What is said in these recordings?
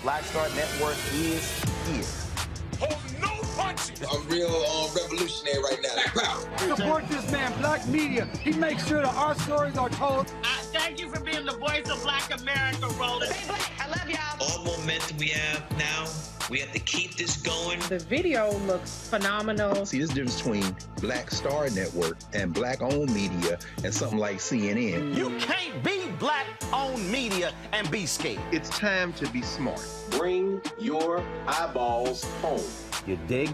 Black Star Network is here. Hold no punches! I'm real revolutionary right now. Black power. Support this man, Black Media. He makes sure that our stories are told. Thank you for being the voice of Black America, Roland. Stay black. I love y'all. All momentum we have now, we have to keep this going. The video looks phenomenal. See, this difference between Black Star Network and Black-owned media and something like CNN. You can't be Black-owned media and be scared. It's time to be smart. Bring your eyeballs home. You dig?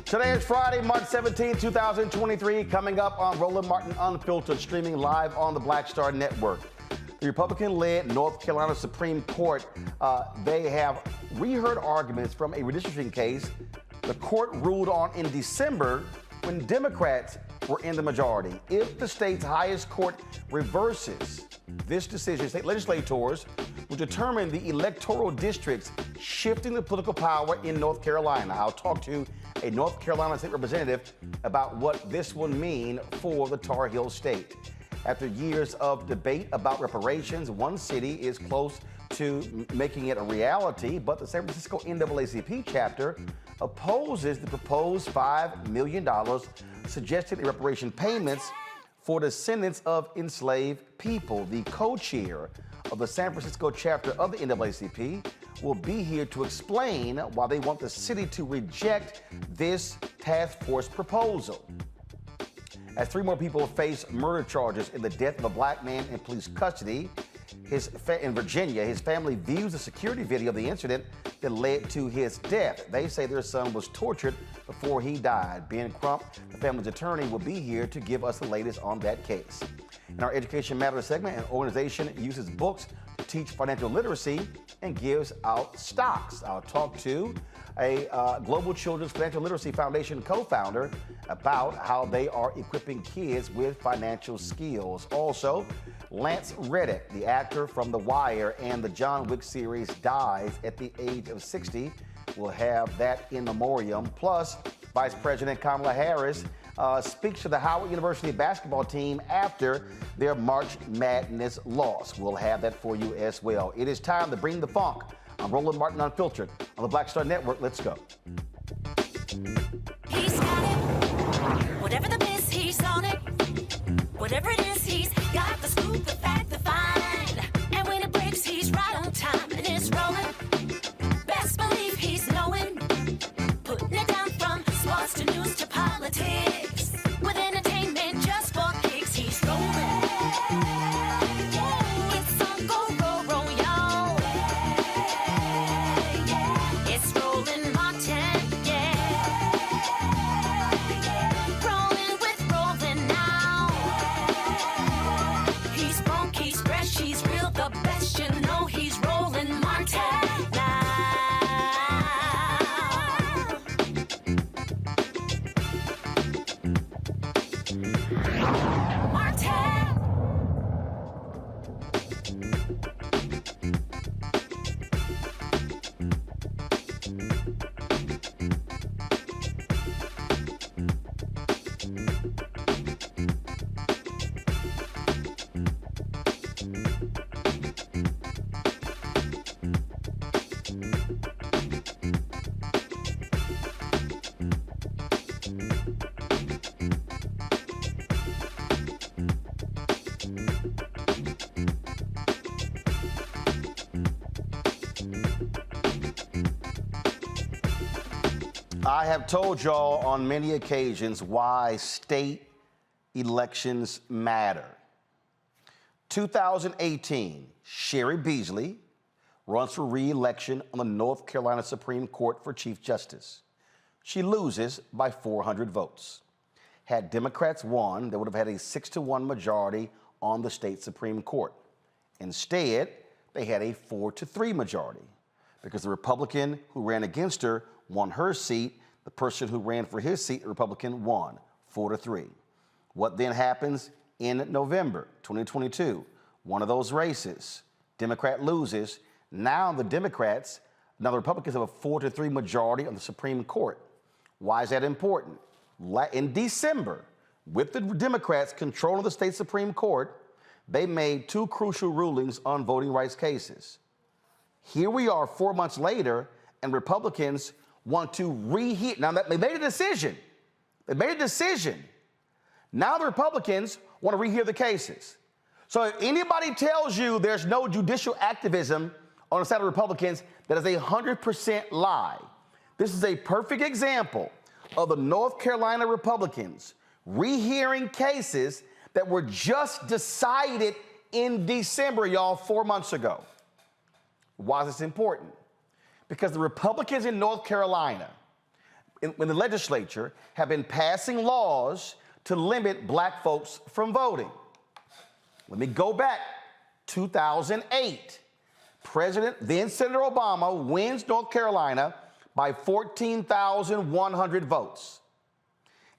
Today is Friday, March 17, 2023, coming up on Roland Martin Unfiltered, streaming live on the Black Star Network. The Republican-led North Carolina Supreme Court, they have reheard arguments from a redistricting case the court ruled on in December when Democrats were in the majority. If the state's highest court reverses this decision, state legislators will determine the electoral districts shifting the political power in North Carolina. I'll talk to a North Carolina state representative about what this will mean for the Tar Heel state. After years of debate about reparations, one city is close to making it a reality, but the San Francisco NAACP chapter opposes the proposed $5 million suggested in reparation payments for descendants of enslaved people. The co-chair of the San Francisco chapter of the NAACP will be here to explain why they want the city to reject this task force proposal. As 3 more people face murder charges in the death of a black man in police custody in Virginia, his family views the security video of the incident that led to his death. They say their son was tortured before he died. Ben Crump, the family's attorney, will be here to give us the latest on that case. In our Education Matters segment, an organization uses books to teach financial literacy and gives out stocks. I'll talk to a Global Children's Financial Literacy Foundation co-founder about how they are equipping kids with financial skills. Also, Lance Reddick, the actor from The Wire and the John Wick series, dies at the age of 60. We'll have that in memoriam. Plus, Vice President Kamala Harris speaks to the Howard University basketball team after their March Madness loss. We'll have that for you as well. It is time to bring the funk. I'm Roland Martin Unfiltered on the Black Star Network. Let's go. He's got it. Whatever the miss, he's on it. Whatever it is, he's got the scoop, the fact, the find. And when it breaks, he's right on time and it's rolling. Best believe he's knowing. Putting it down from sports to news to politics. With entertainment just for kicks, he's rolling. It's on Go Roll, y'all. It's Roland Martin, yeah. Rolling with Roland now. He's funky, he's fresh, he's real, the best, you know he's Roland Martin now. I have told y'all on many occasions why state elections matter. 2018, Sherry Beasley runs for re-election on the North Carolina Supreme Court for Chief Justice. She loses by 400 votes. Had Democrats won, they would have had a 6-1 majority on the state Supreme Court. Instead, they had a 4-3 majority. because the Republican who ran against her won her seat. The person who ran for his seat, the Republican, won 4-3. What then happens in November 2022? One of those races, Democrat loses. Now the Republicans have a 4-3 majority on the Supreme Court. Why is that important? In December, with the Democrats controlling the state Supreme Court, they made two crucial rulings on voting rights cases. Here we are 4 months later, and Republicans want to reheat. Now, they made a decision. They made a decision. Now the Republicans want to rehear the cases. So if anybody tells you there's no judicial activism on the side of Republicans, that is 100% lie. This is a perfect example of the North Carolina Republicans rehearing cases that were just decided in December, y'all, 4 months ago. Why is this important? Because the Republicans in North Carolina, in the legislature, have been passing laws to limit black folks from voting. Let me go back. 2008, then Senator Obama wins North Carolina by 14,100 votes.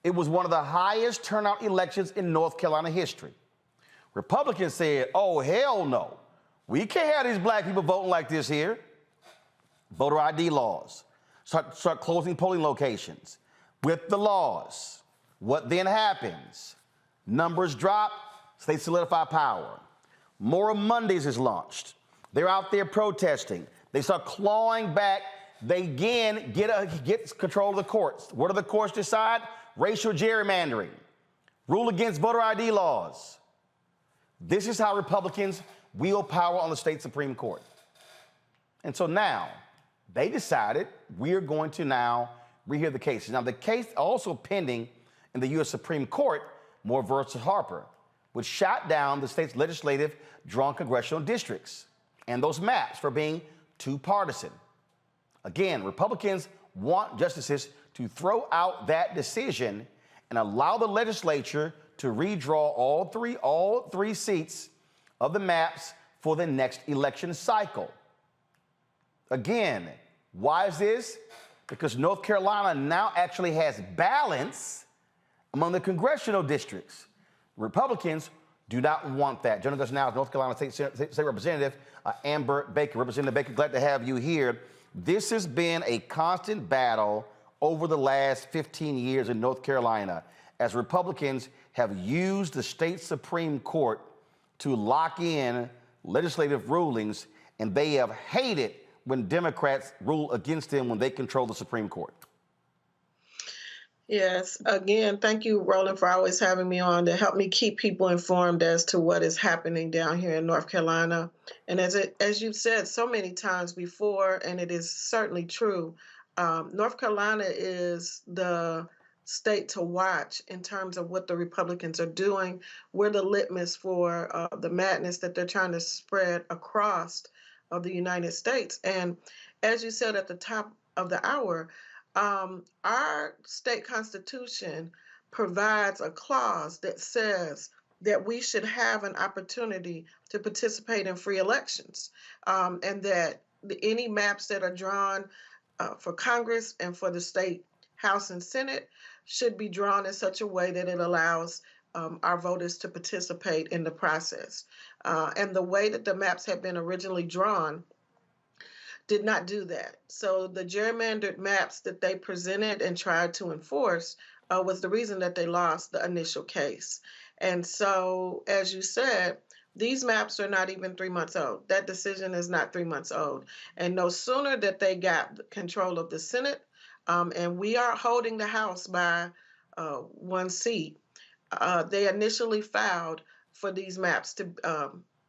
It was one of the highest turnout elections in North Carolina history. Republicans said, oh, hell no. We can't have these black people voting like this here. Voter ID laws. Start closing polling locations. With the laws, what then happens? Numbers drop, states solidify power. More Mondays is launched. They're out there protesting. They start clawing back. They again get control of the courts. What do the courts decide? Racial gerrymandering. Rule against voter ID laws. This is how Republicans wield power on the state Supreme Court. And so now, they decided we're going to now rehear the cases. Now, the case also pending in the U.S. Supreme Court, Moore versus Harper, which shot down the state's legislative drawn congressional districts and those maps for being too partisan. Again, Republicans want justices to throw out that decision and allow the legislature to redraw all three seats of the maps for the next election cycle. Again, why is this? Because North Carolina now actually has balance among the congressional districts. Republicans do not want that. Joining us now is North Carolina State Representative Amber Baker. Representative Baker, glad to have you here. This has been a constant battle over the last 15 years in North Carolina as Republicans have used the state Supreme Court to lock in legislative rulings, and they have hated when Democrats rule against them when they control the Supreme Court. Yes. Again, thank you, Roland, for always having me on to help me keep people informed as to what is happening down here in North Carolina. And as you've said so many times before, and it is certainly true, North Carolina is the state to watch in terms of what the Republicans are doing. We're the litmus for the madness that they're trying to spread across of the United States. And as you said at the top of the hour, our state constitution provides a clause that says that we should have an opportunity to participate in free elections, and that any maps that are drawn for Congress and for the state House and Senate should be drawn in such a way that it allows our voters to participate in the process. And the way that the maps had been originally drawn did not do that. So the gerrymandered maps that they presented and tried to enforce was the reason that they lost the initial case. And so, as you said, these maps are not even 3 months old. That decision is not 3 months old. And no sooner that they got control of the Senate, and we are holding the House by 1 seat, they initially filed for these maps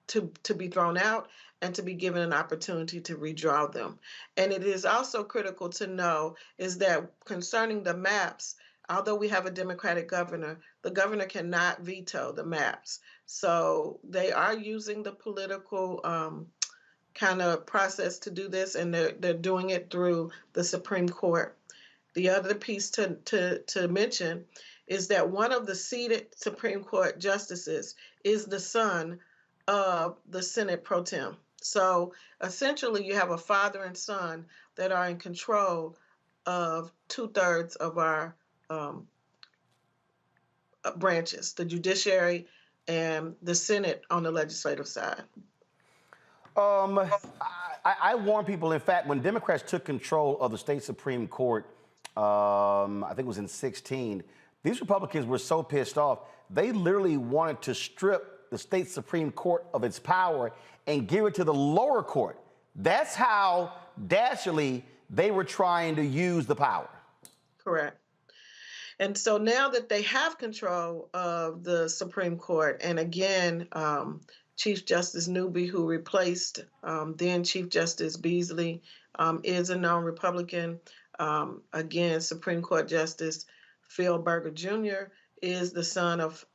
to be thrown out and to be given an opportunity to redraw them. And it is also critical to know is that concerning the maps, although we have a Democratic governor, the governor cannot veto the maps. So they are using the political kind of process to do this, and they're doing it through the Supreme Court. The other piece to mention is that one of the seated Supreme Court justices is the son of the Senate pro tem. So essentially, you have a father and son that are in control of 2/3 of our branches, the judiciary and the Senate on the legislative side. I warn people, in fact, when Democrats took control of the state Supreme Court, I think it was in 2016, these Republicans were so pissed off, they literally wanted to strip the state Supreme Court of its power and give it to the lower court. That's how dastardly they were trying to use the power. Correct. And so now that they have control of the Supreme Court, and again, Chief Justice Newby, who replaced then Chief Justice Beasley, is a known Republican. Again, Supreme Court Justice Phil Berger Jr. is the son of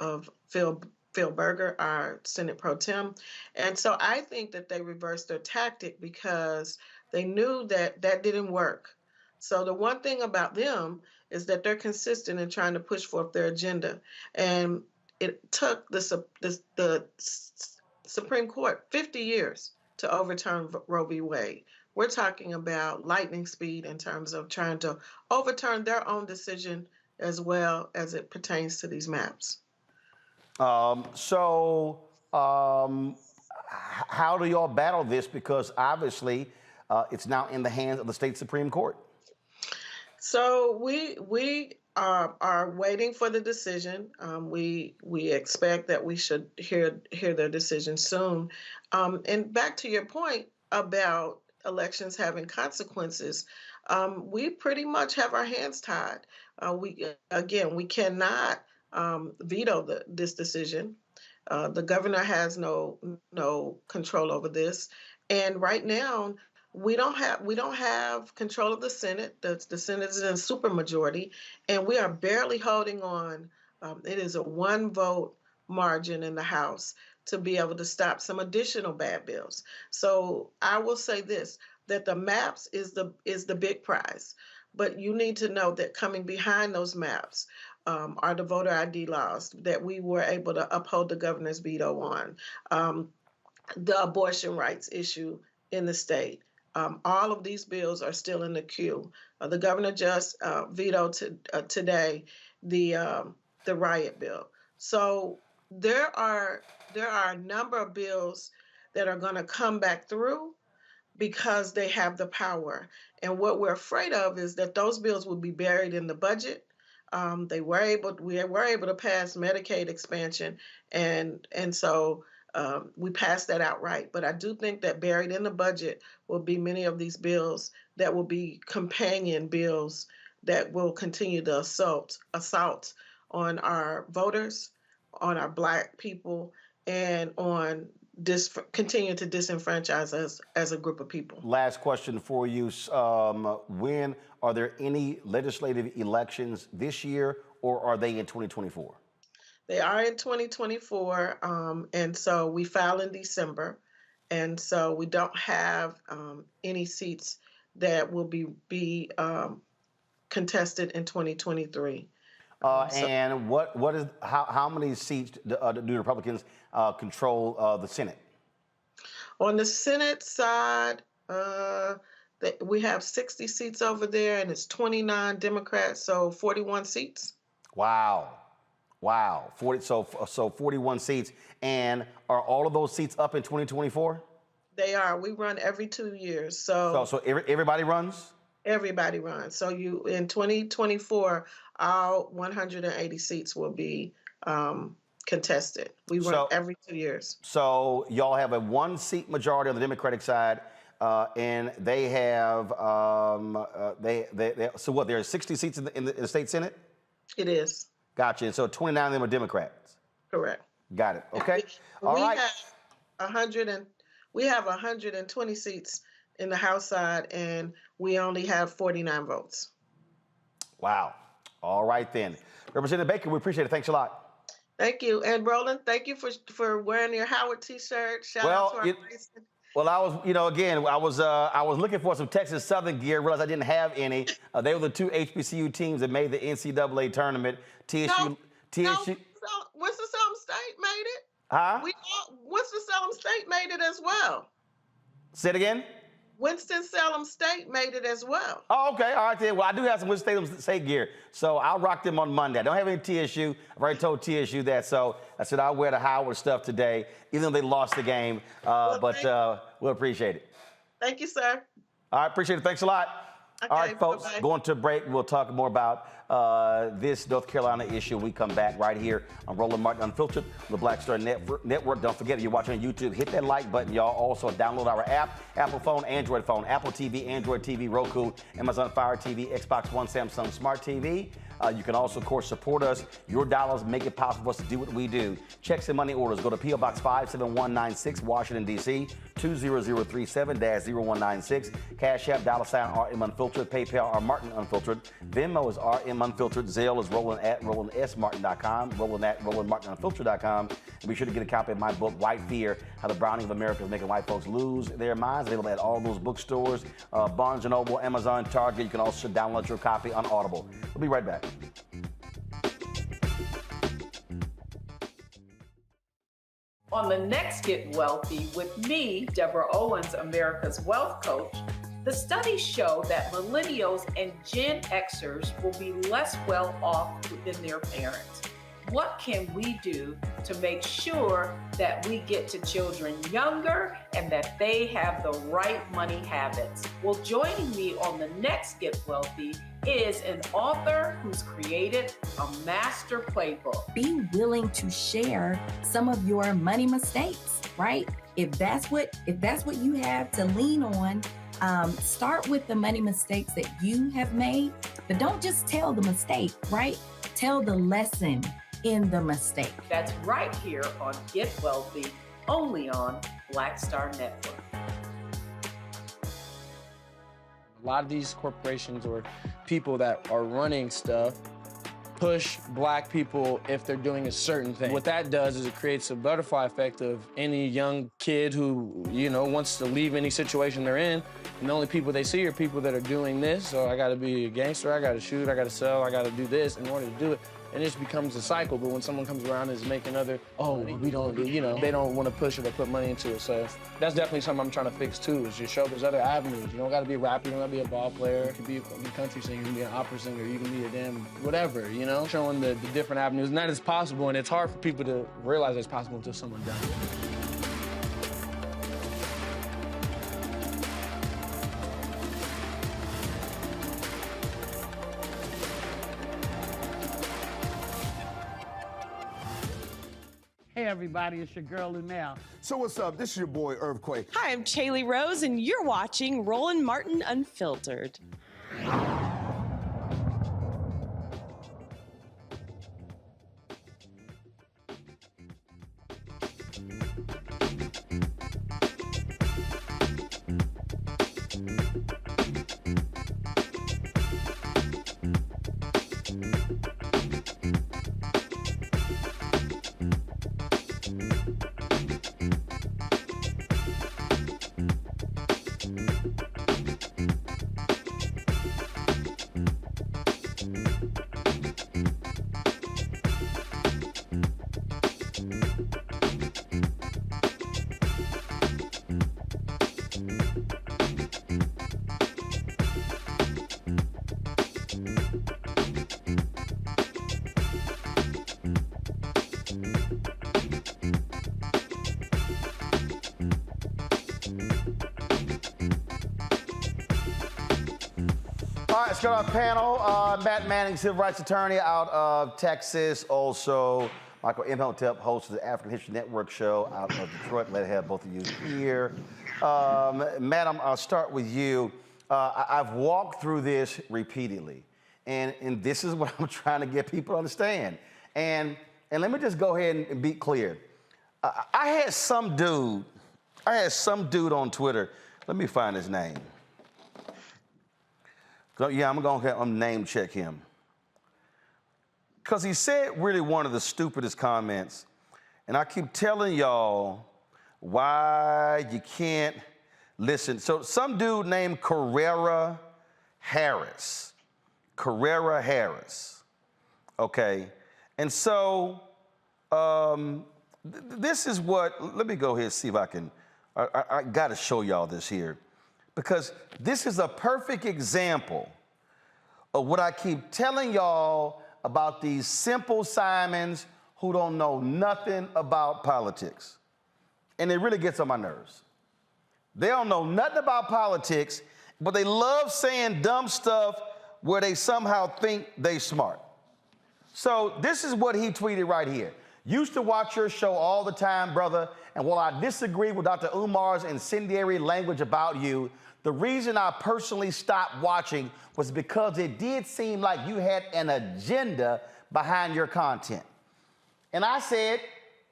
Phil Berger, our Senate Pro Tem. And so I think that they reversed their tactic because they knew that that didn't work. So the one thing about them is that they're consistent in trying to push forth their agenda. And it took the Supreme Court 50 years to overturn Roe v. Wade. We're talking about lightning speed in terms of trying to overturn their own decision as well as it pertains to these maps. How do y'all battle this? Because obviously it's now in the hands of the state Supreme Court. So we are waiting for the decision. We expect that we should hear their decision soon. And back to your point about elections having consequences, we pretty much have our hands tied. We cannot veto this decision. The governor has no control over this, and right now we don't have control of the Senate. The Senate is in supermajority, and we are barely holding on. It is a 1-vote margin in the House to be able to stop some additional bad bills. So I will say this: that the maps is the big prize, but you need to know that coming behind those maps are the voter ID laws that we were able to uphold the governor's veto on, the abortion rights issue in the state. All of these bills are still in the queue. The governor just vetoed today the riot bill. So there are a number of bills that are going to come back through because they have the power. And what we're afraid of is that those bills will be buried in the budget. We were able to pass Medicaid expansion, and so we passed that outright. But I do think that buried in the budget will be many of these bills that will be companion bills that will continue the assault on our voters, on our Black people, and on continue to disenfranchise us as a group of people. Last question for you. When are there any legislative elections this year, or are they in 2024? They are in 2024, and so we file in December, and so we don't have any seats that will be contested in 2023. And what is how many seats do the Republicans control the Senate? On the Senate side, we have 60 seats over there, and it's 29 Democrats, so 41 seats. Wow. 41 seats. And are all of those seats up in 2024? They are. We run every 2 years. So everybody runs? Everybody runs. So in 2024, all 180 seats will be contested. We run every 2 years. So y'all have a 1-seat majority on the Democratic side, and they have so what? There are 60 seats in the state Senate. It is. Gotcha. And so 29 of them are Democrats. Correct. Got it. Okay. All right. We have 120 seats in the House side, and we only have 49 votes. Wow. All right then. Representative Baker, we appreciate it. Thanks a lot. Thank you. And Roland, thank you for wearing your Howard t-shirt. Shout out to our president. Well, I was looking for some Texas Southern gear, realized I didn't have any. They were the 2 HBCU teams that made the NCAA tournament. TSU. Winston-Salem State made it. Huh? Winston-Salem State made it as well. Say it again? Winston-Salem State made it as well. Oh, okay. All right, then. Well, I do have some Winston-Salem State gear, so I'll rock them on Monday. I don't have any TSU. I've already told TSU that, so I said I'll wear the Howard stuff today, even though they lost the game, but we'll appreciate it. Thank you, sir. All right, appreciate it. Thanks a lot. Okay, All right, folks, bye-bye. going to a break. We'll talk more about this North Carolina issue when we come back right here on Roland Martin Unfiltered, the Black Star Network. Don't forget, if you're watching on YouTube, hit that like button, y'all. Also, download our app, Apple phone, Android phone, Apple TV, Android TV, Roku, Amazon Fire TV, Xbox One, Samsung Smart TV. You can also, of course, support us. Your dollars make it possible for us to do what we do. Checks and money orders. Go to P.O. Box 57196, Washington, D.C., 20037-0196. Cash App, $RM Unfiltered. PayPal, R Martin Unfiltered. Venmo is RM Unfiltered. Zelle is Roland@RolandSMartin.com. Roland@RolandMartinUnfiltered.com. And be sure to get a copy of my book, White Fear, How the Browning of America is Making White Folks Lose Their Minds. Available at all those bookstores, Barnes & Noble, Amazon, Target. You can also download your copy on Audible. We'll be right back. On the next Get Wealthy with me, Deborah Owens, America's Wealth Coach, the studies show that millennials and Gen Xers will be less well off than their parents. What can we do to make sure that we get to children younger and that they have the right money habits? Well, joining me on the next Get Wealthy is an author who's created a master playbook. Be willing to share some of your money mistakes, right? If that's what you have to lean on, start with the money mistakes that you have made, but don't just tell the mistake, right? Tell the lesson in the mistake. That's right here on Get Wealthy, only on Black Star Network. A lot of these corporations or people that are running stuff push black people if they're doing a certain thing. What that does is it creates a butterfly effect of any young kid who, wants to leave any situation they're in, and the only people they see are people that are doing this. So I gotta be a gangster, I gotta shoot, I gotta sell, I gotta do this in order to do it. And it just becomes a cycle. But when someone comes around and is making we don't do, they don't want to push it or put money into it. So that's definitely something I'm trying to fix too, is just show there's other avenues. You don't got to be a rapper, you don't got to be a ball player. You can be a country singer, you can be an opera singer, you can be a damn whatever, showing the different avenues. And that is possible, and it's hard for people to realize it's possible until someone does it. Hey everybody, it's your girl Lunel. So what's up? This is your boy Earthquake. Hi, I'm Chaley Rose, and you're watching Roland Martin Unfiltered. All right, let's go to our panel. Matt Manning, civil rights attorney out of Texas. Also, Michael Imhotep, host of the African History Network show out of Detroit. Glad to have both of you here. Matt, I'll start with you. I've walked through this repeatedly, and this is what I'm trying to get people to understand. And let me just go ahead and be clear. I had some dude on Twitter. Let me find his name. Yeah, I'm going to name check him. Because he said really one of the stupidest comments, and I keep telling y'all why you can't listen. So some dude named Carrera Harris, okay? And so this is what, let me go ahead and see if I can I got to show y'all this here because this is a perfect example of what I keep telling y'all about these simple Simons who don't know nothing about politics. And it really gets on my nerves. They don't know nothing about politics, but they love saying dumb stuff where they somehow think they smart. So this is what he tweeted right here. Used to watch your show all the time, brother, and while I disagree with Dr. Umar's incendiary language about you, the reason I personally stopped watching was because it did seem like you had an agenda behind your content. And I said,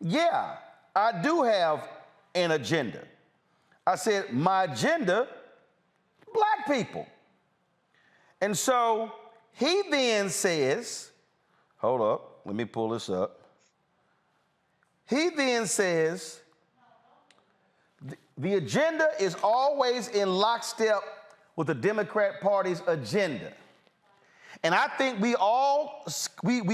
yeah, I do have an agenda. I said, my agenda, black people. And so he then says, hold up, let me pull this up. He then says, the agenda is always in lockstep with the Democrat Party's agenda. And I think we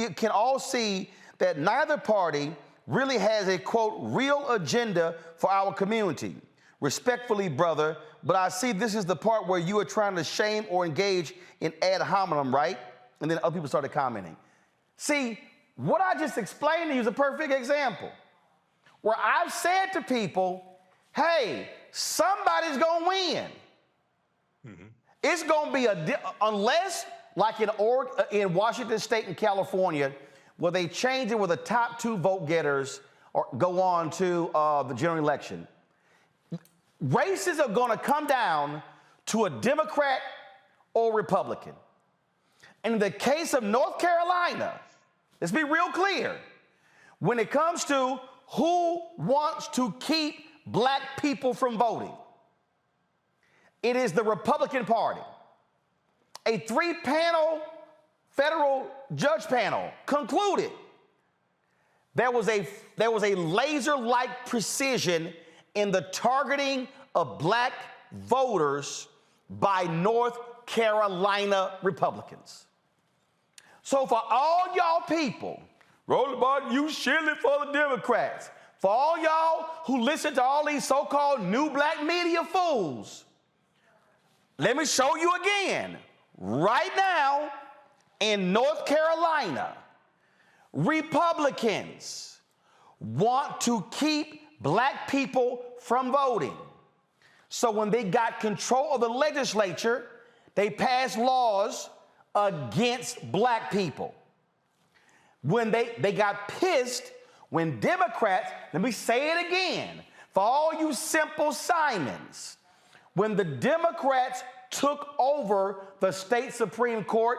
can all see that neither party really has a, quote, real agenda for our community. Respectfully, brother, but I see this is the part where you are trying to shame or engage in ad hominem, right? And then other people started commenting. See, what I just explained to you is a perfect example where I've said to people, hey, somebody's gonna win. Mm-hmm. It's gonna be unless, like in Washington State and California, where they change it where the top 2 vote getters or go on to the general election. Races are gonna come down to a Democrat or Republican. And in the case of North Carolina, let's be real clear, when it comes to who wants to keep black people from voting, it is the Republican Party. A 3-panel federal judge panel concluded there was a laser-like precision in the targeting of black voters by North Carolina Republicans. So for all y'all people, Roland Martin, you shilling for the Democrats. For all y'all who listen to all these so-called new black media fools, let me show you again. Right now, in North Carolina, Republicans want to keep black people from voting. So when they got control of the legislature, they passed laws against black people. When they got pissed when Democrats, let me say it again, for all you simple Simons, when the Democrats took over the state Supreme Court,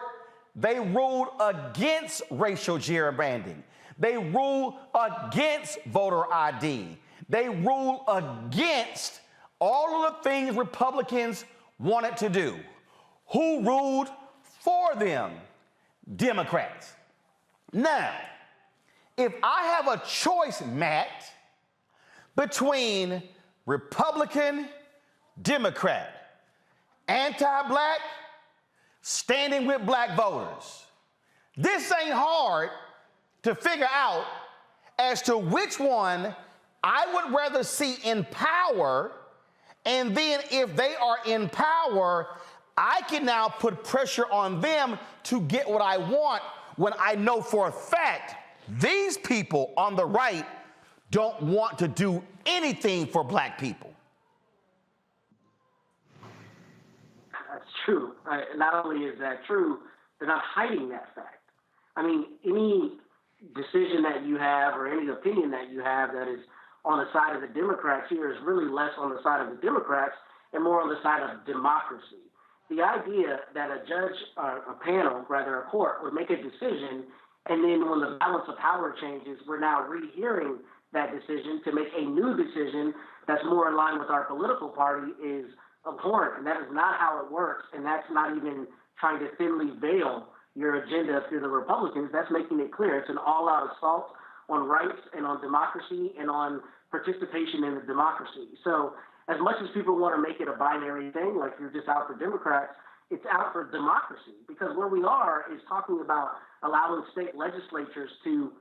they ruled against racial gerrymandering. They ruled against voter ID. They ruled against all of the things Republicans wanted to do. Who ruled for them? Democrats. Now, if I have a choice, Matt, between Republican, Democrat, anti-black, standing with black voters, this ain't hard to figure out as to which one I would rather see in power, and then if they are in power, I can now put pressure on them to get what I want when I know for a fact these people on the right don't want to do anything for black people. That's true. Not only is that true, they're not hiding that fact. I mean, any decision that you have or any opinion that you have that is on the side of the Democrats here is really less on the side of the Democrats and more on the side of democracy. The idea that a judge, or a panel, rather a court, would make a decision, and then when the balance of power changes, we're now rehearing that decision to make a new decision that's more in line with our political party is abhorrent, and that is not how it works, and that's not even trying to thinly veil your agenda through the Republicans. That's making it clear. It's an all-out assault on rights and on democracy and on participation in the democracy. So as much as people want to make it a binary thing, like you're just out for Democrats, it's out for democracy, because where we are is talking about allowing state legislatures to,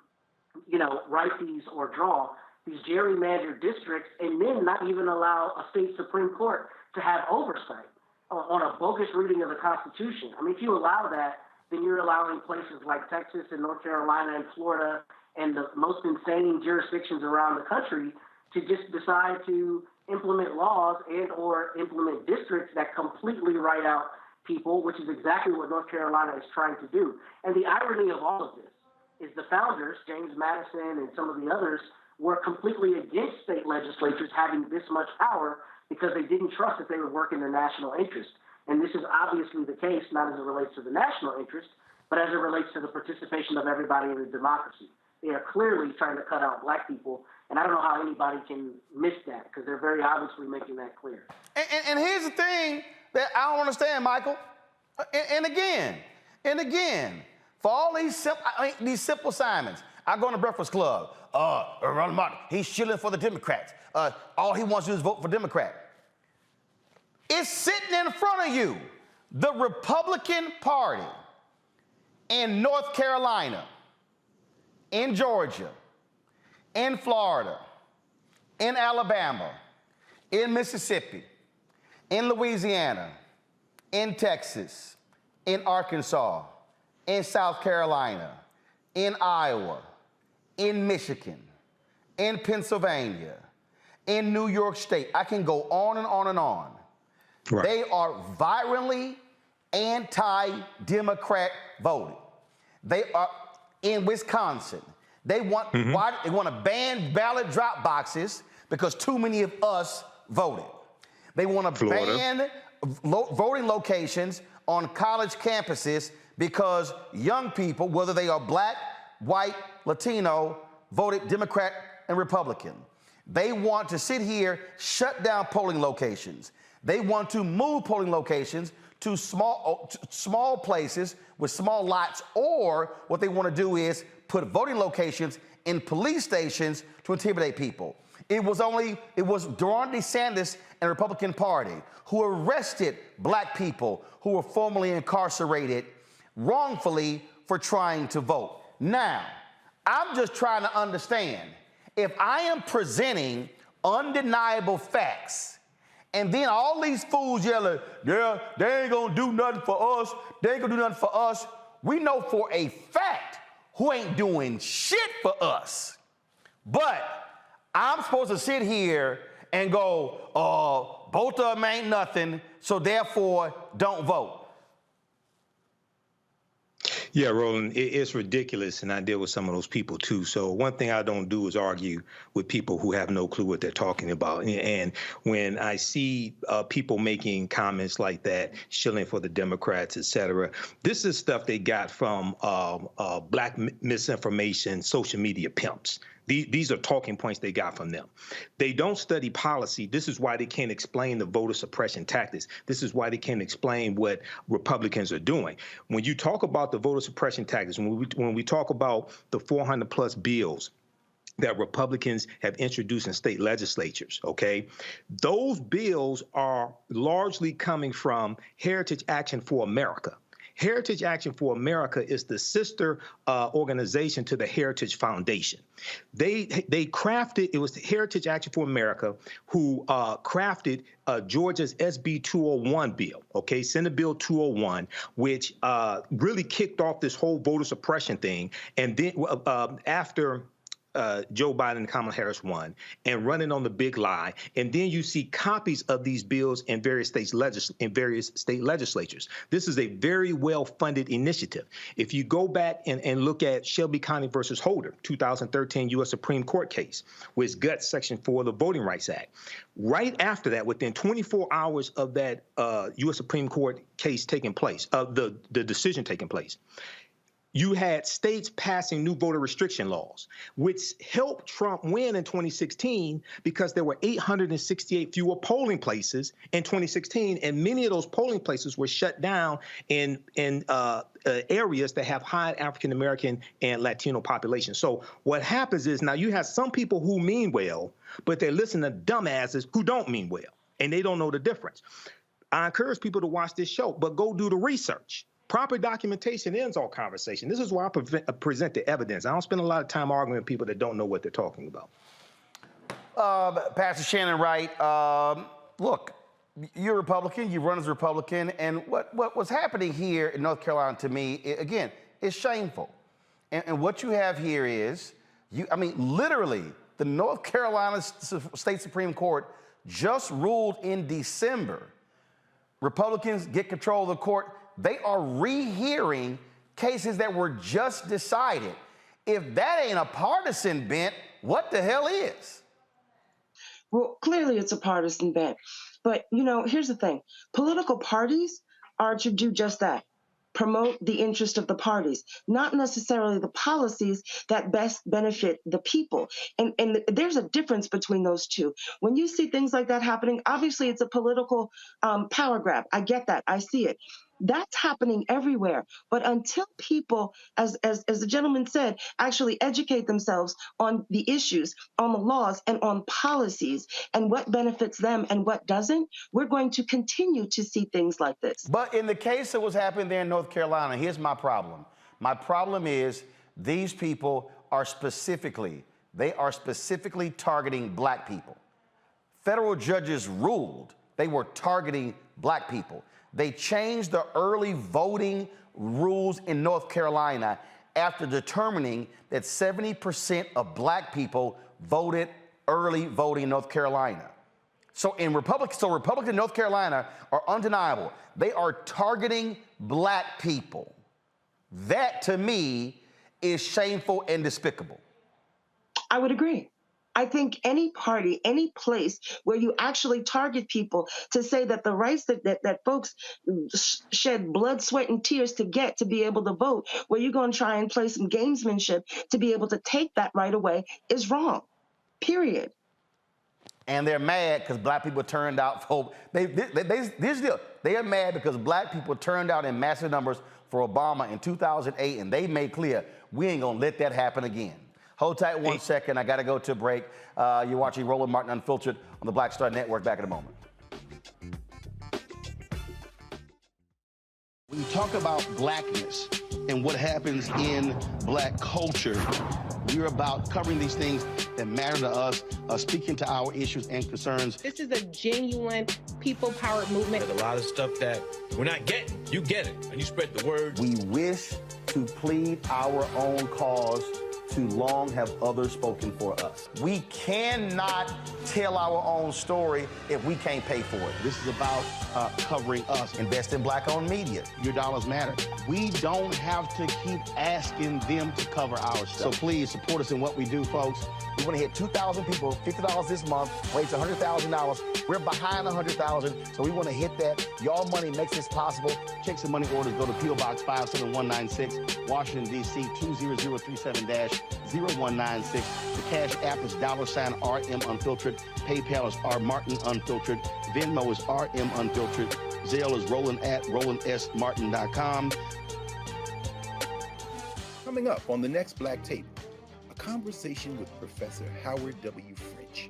write these or draw these gerrymandered districts, and then not even allow a state Supreme Court to have oversight on a bogus reading of the Constitution. I mean, if you allow that, then you're allowing places like Texas and North Carolina and Florida and the most insane jurisdictions around the country to just decide to implement laws and or implement districts that completely write out people, which is exactly what North Carolina is trying to do. And the irony of all of this is the founders, James Madison and some of the others, were completely against state legislatures having this much power because they didn't trust that they would work in their national interest. And this is obviously the case, not as it relates to the national interest, but as it relates to the participation of everybody in the democracy. They are clearly trying to cut out black people, and I don't know how anybody can miss that because they're very obviously making that clear. And here's the thing that I don't understand, Michael. And again, for all these simple assignments, I go in the Breakfast Club. Roland Martin, he's shilling for the Democrats. All he wants to do is vote for Democrat. It's sitting in front of you. The Republican Party in North Carolina, in Georgia, in Florida, in Alabama, in Mississippi, in Louisiana, in Texas, in Arkansas, in South Carolina, in Iowa, in Michigan, in Pennsylvania, in New York State. I can go on and on and on. Right. They are violently anti-Democrat voting. They are in Wisconsin. They want they want to ban ballot drop boxes because too many of us voted. They want to ban voting locations on college campuses because young people, whether they are black, white, Latino, voted Democrat and Republican. They want to sit here, shut down polling locations. They want to move polling locations to small places with small lots, or what they want to do is put voting locations in police stations to intimidate people. It was Ron DeSantis and the Republican Party who arrested black people who were formerly incarcerated wrongfully for trying to vote. Now, I'm just trying to understand, if I am presenting undeniable facts, and then all these fools yelling, yeah, they ain't gonna do nothing for us, they ain't gonna do nothing for us. We know for a fact who ain't doing shit for us. But I'm supposed to sit here and go, both of them ain't nothing, so therefore don't vote. Yeah, Roland, it's ridiculous, and I deal with some of those people too. So one thing I don't do is argue with people who have no clue what they're talking about. And when I see people making comments like that, shilling for the Democrats, et cetera, this is stuff they got from black misinformation, social media pimps. These are talking points they got from them. They don't study policy. This is why they can't explain the voter suppression tactics. This is why they can't explain what Republicans are doing. When you talk about the voter suppression tactics, when we talk about the 400 plus bills that Republicans have introduced in state legislatures, okay, those bills are largely coming from Heritage Action for America. Heritage Action for America is the sister organization to the Heritage Foundation. They crafted, it was the Heritage Action for America who crafted Georgia's SB 201 bill, okay, Senate Bill 201, which really kicked off this whole voter suppression thing. And then after Joe Biden and Kamala Harris won, and running on the big lie. And then you see copies of these bills in various state legislatures. This is a very well-funded initiative. If you go back and look at Shelby County versus Holder, 2013 U.S. Supreme Court case, with guts Section 4 of the Voting Rights Act. Right after that, within 24 hours of that U.S. Supreme Court case taking place, the decision taking place, you had states passing new voter restriction laws, which helped Trump win in 2016 because there were 868 fewer polling places in 2016, and many of those polling places were shut down in areas that have high African American and Latino populations. So what happens is now you have some people who mean well, but they're listening to dumbasses who don't mean well, and they don't know the difference. I encourage people to watch this show, but go do the research. Proper documentation ends all conversation. This is why I present the evidence. I don't spend a lot of time arguing with people that don't know what they're talking about. Pastor Shannon Wright, look, you're a Republican, you run as a Republican, and what was happening here in North Carolina to me, again, is shameful. And what you have here is, literally, the North Carolina State Supreme Court just ruled in December. Republicans get control of the court. They are rehearing cases that were just decided. If that ain't a partisan bent, what the hell is? Well, clearly it's a partisan bent. But, here's the thing. Political parties are to do just that. Promote the interest of the parties, not necessarily the policies that best benefit the people. And there's a difference between those two. When you see things like that happening, obviously it's a political power grab. I get that. I see it. That's happening everywhere. But until people, as the gentleman said, actually educate themselves on the issues, on the laws, and on policies, and what benefits them and what doesn't, we're going to continue to see things like this. But in the case that was happening there in North Carolina, here's my problem. My problem is these people are specifically targeting black people. Federal judges ruled they were targeting black people. They changed the early voting rules in North Carolina after determining that 70% of black people voted early voting in North Carolina. So Republican North Carolina are undeniable. They are targeting black people. That, to me, is shameful and despicable. I would agree. I think any party, any place where you actually target people to say that the rights that folks shed blood, sweat, and tears to get to be able to vote, where you're going to try and play some gamesmanship to be able to take that right away is wrong, period. And they're mad because black people turned out for, here's the deal. They are mad because black people turned out in massive numbers for Obama in 2008, and they made clear, we ain't gonna let that happen again. Hold tight 1 second. I got to go to a break. You're watching Roland Martin Unfiltered on the Black Star Network. Back in a moment. When you talk about blackness and what happens in black culture, we're about covering these things that matter to us, speaking to our issues and concerns. This is a genuine people-powered movement. There's a lot of stuff that we're not getting. You get it, and you spread the word. We wish to plead our own cause. Too long have others spoken for us. We cannot tell our own story if we can't pay for it. This is about covering us. Invest in black-owned media. Your dollars matter. We don't have to keep asking them to cover our stuff. So please support us in what we do, folks. We want to hit 2,000 people, $50 this month, raise $100,000. We're behind $100,000, so we want to hit that. Your money makes this possible. Checks and money orders go to P.O. Box 57196, Washington, D.C. 20037-0196. The Cash App is $RM Unfiltered. PayPal is R Martin Unfiltered. Venmo is RM Unfiltered. Zelle is Roland@RolandSMartin.com. Coming up on the next Black Table, a conversation with Professor Howard W. French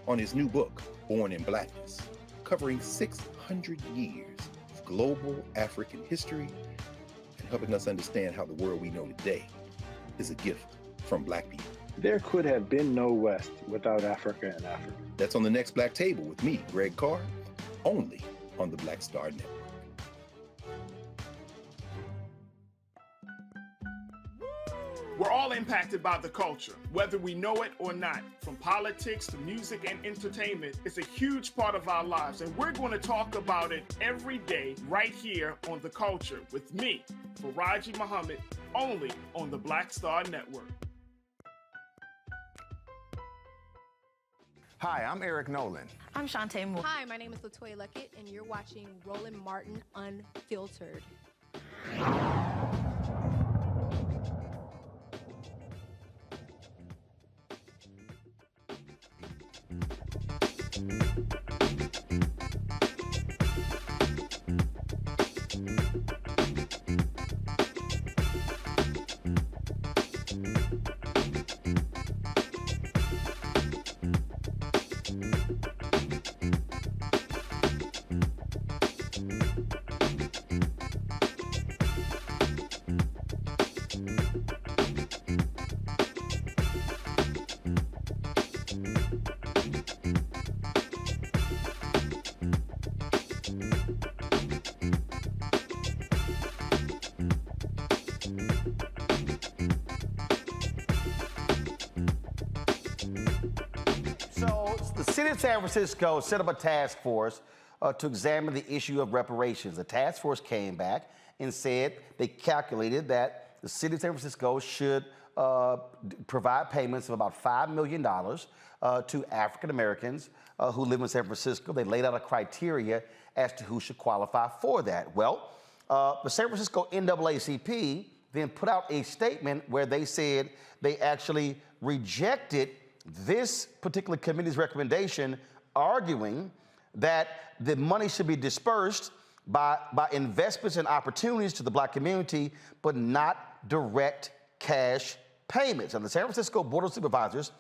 on his new book, Born in Blackness, covering 600 years of global African history and helping us understand how the world we know today is a gift from black people. There could have been no West without Africa and Africa. That's on the next Black Table with me, Greg Carr, only on the Black Star Network. We're all impacted by the culture, whether we know it or not. From politics to music and entertainment, it's a huge part of our lives, and we're going to talk about it every day right here on The Culture with me, Faraji Muhammad, only on the Black Star Network. Hi, I'm Eric Nolan. I'm Shantae Moore. Hi, my name is LaToya Luckett, and you're watching Roland Martin Unfiltered. city of San Francisco set up a task force to examine the issue of reparations. The task force came back and said they calculated that the city of San Francisco should provide payments of about $5 million to African Americans who live in San Francisco. They laid out a criteria as to who should qualify for that. Well, the San Francisco NAACP then put out a statement where they said they actually rejected this particular committee's recommendation, arguing that the money should be dispersed by investments and opportunities to the Black community, but not direct cash payments. And the San Francisco Board of Supervisors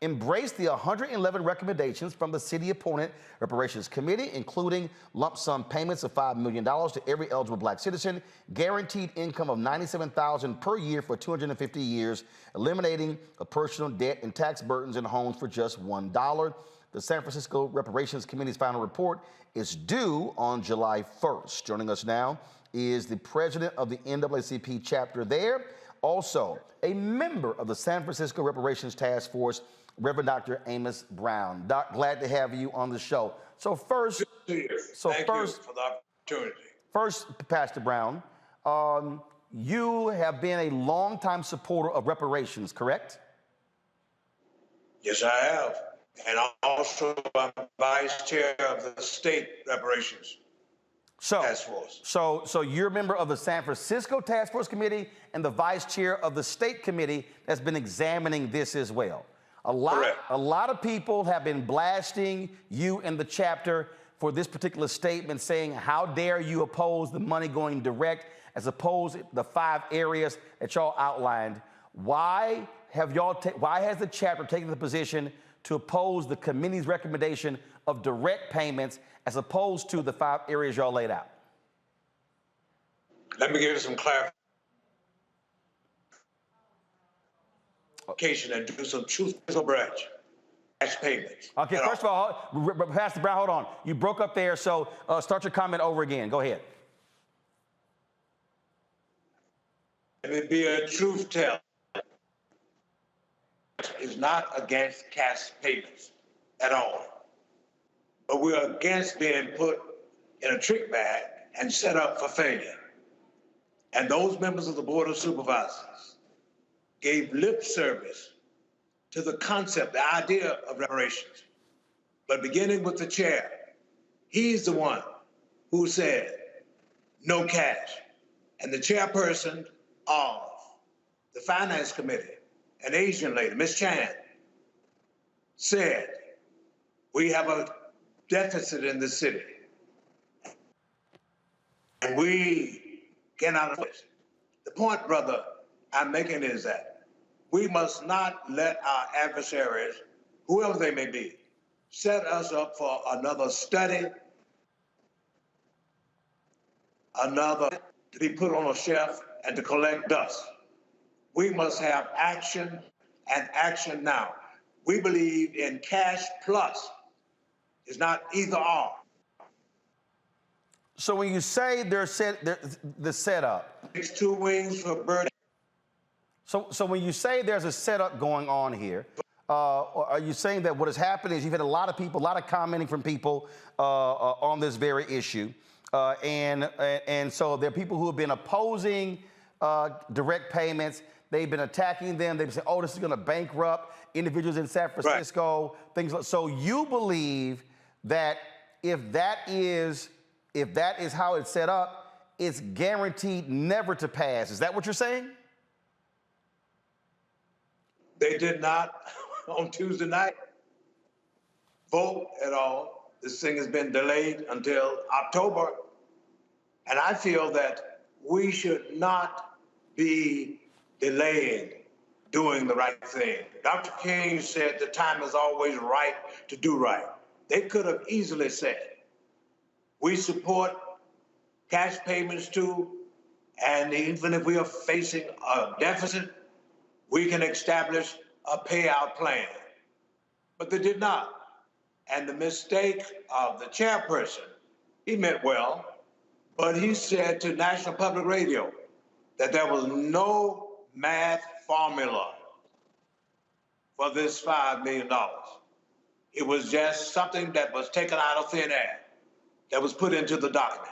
embraced the 111 recommendations from the city-appointed reparations committee, including lump sum payments of $5 million to every eligible Black citizen, guaranteed income of $97,000 per year for 250 years, eliminating personal debt and tax burdens in homes for just $1. The San Francisco Reparations Committee's final report is due on July 1st. Joining us now is the president of the NAACP chapter there, also a member of the San Francisco Reparations Task Force, Reverend Dr. Amos Brown. Doc, glad to have you on the show. So first, Thank you for the opportunity. First, Pastor Brown, you have been a longtime supporter of reparations, correct? Yes, I have. And also I'm vice chair of the state reparations task force. So you're a member of the San Francisco Task Force Committee and the vice chair of the state committee that's been examining this as well. A lot of people have been blasting you and the chapter for this particular statement, saying, how dare you oppose the money going direct as opposed to the 5 areas that y'all outlined. Why has the chapter taken the position to oppose the committee's recommendation of direct payments as opposed to the 5 areas y'all laid out? Let me give you some clarification and do some truthful branch cash payments. Okay, first of all, Pastor Brown, hold on. You broke up there, so start your comment over again. Go ahead. Let me be a truth teller. Is not against cash payments at all. But we're against being put in a trick bag and set up for failure. And those members of the Board of Supervisors gave lip service to the concept, the idea of reparations. But beginning with the chair, he's the one who said no cash. And the chairperson of the Finance Committee, an Asian lady, Ms. Chan, said, we have a deficit in the city. And we cannot afford it. The point, brother, I'm making is that we must not let our adversaries, whoever they may be, set us up for another study, another to be put on a shelf and to collect dust. We must have action and action now. We believe in cash plus. It's not either or. So when you say the setup, it's 2 wings for a bird. So when you say there's a setup going on here, are you saying that what has happened is you've had a lot of people, a lot of commenting from people on this very issue, and so there are people who have been opposing direct payments. They've been attacking them. They've said, "Oh, this is going to bankrupt individuals in San Francisco." Right. Things like so. You believe that if that is how it's set up, it's guaranteed never to pass. Is that what you're saying? They did not on Tuesday night vote at all. This thing has been delayed until October, and I feel that we should not be delaying doing the right thing. Dr. King said the time is always right to do right. They could have easily said, we support cash payments too, and even if we are facing a deficit, we can establish a payout plan. But they did not. And the mistake of the chairperson, he meant well, but he said to National Public Radio that there was no math formula for this $5 million. It was just something that was taken out of thin air, that was put into the document.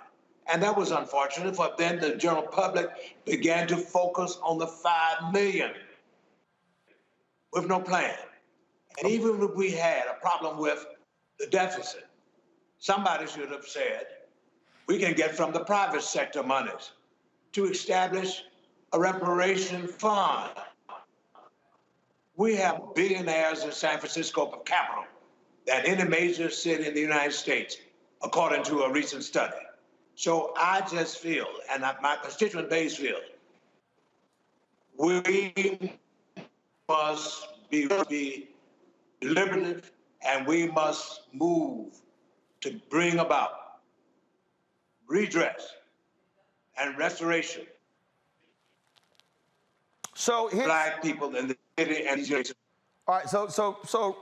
And that was unfortunate, for then the general public began to focus on the 5 million with no plan. And even if we had a problem with the deficit, somebody should have said, we can get from the private sector monies to establish a reparation fund. We have billionaires in San Francisco per capita than any major city in the United States, according to a recent study. So I just feel, and my constituent base feels, we must be deliberative, and we must move to bring about redress and restoration. So Black people in the city and these. All right, so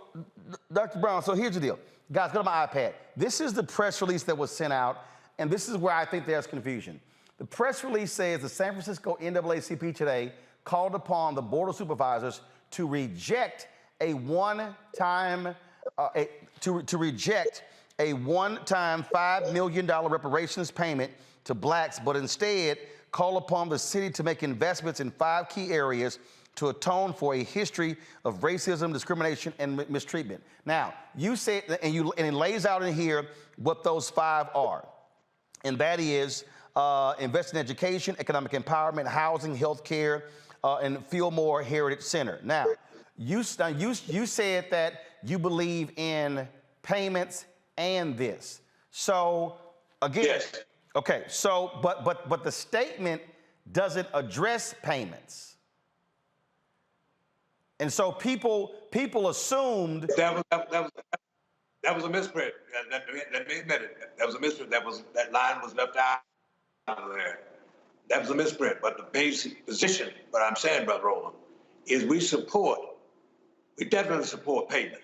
Dr. Brown, so here's the deal. Guys, go to my iPad. This is the press release that was sent out, and this is where I think there's confusion. The press release says the San Francisco NAACP today called upon the Board of Supervisors to reject a one-time $5 million reparations payment to blacks, but instead call upon the city to make investments in 5 key areas to atone for a history of racism, discrimination, and mistreatment. Now, you say, and it lays out in here what those 5 are, and that is invest in education, economic empowerment, housing, healthcare, and Fillmore Heritage Center. Now, you said that you believe in payments and this. So again, yes. Okay. So, but the statement doesn't address payments, and so people assumed that was a misprint. Let me admit it. That was a misprint. That line was left out of there. That was a misprint. But the basic position, what I'm saying, Brother Roland, is we definitely support payment.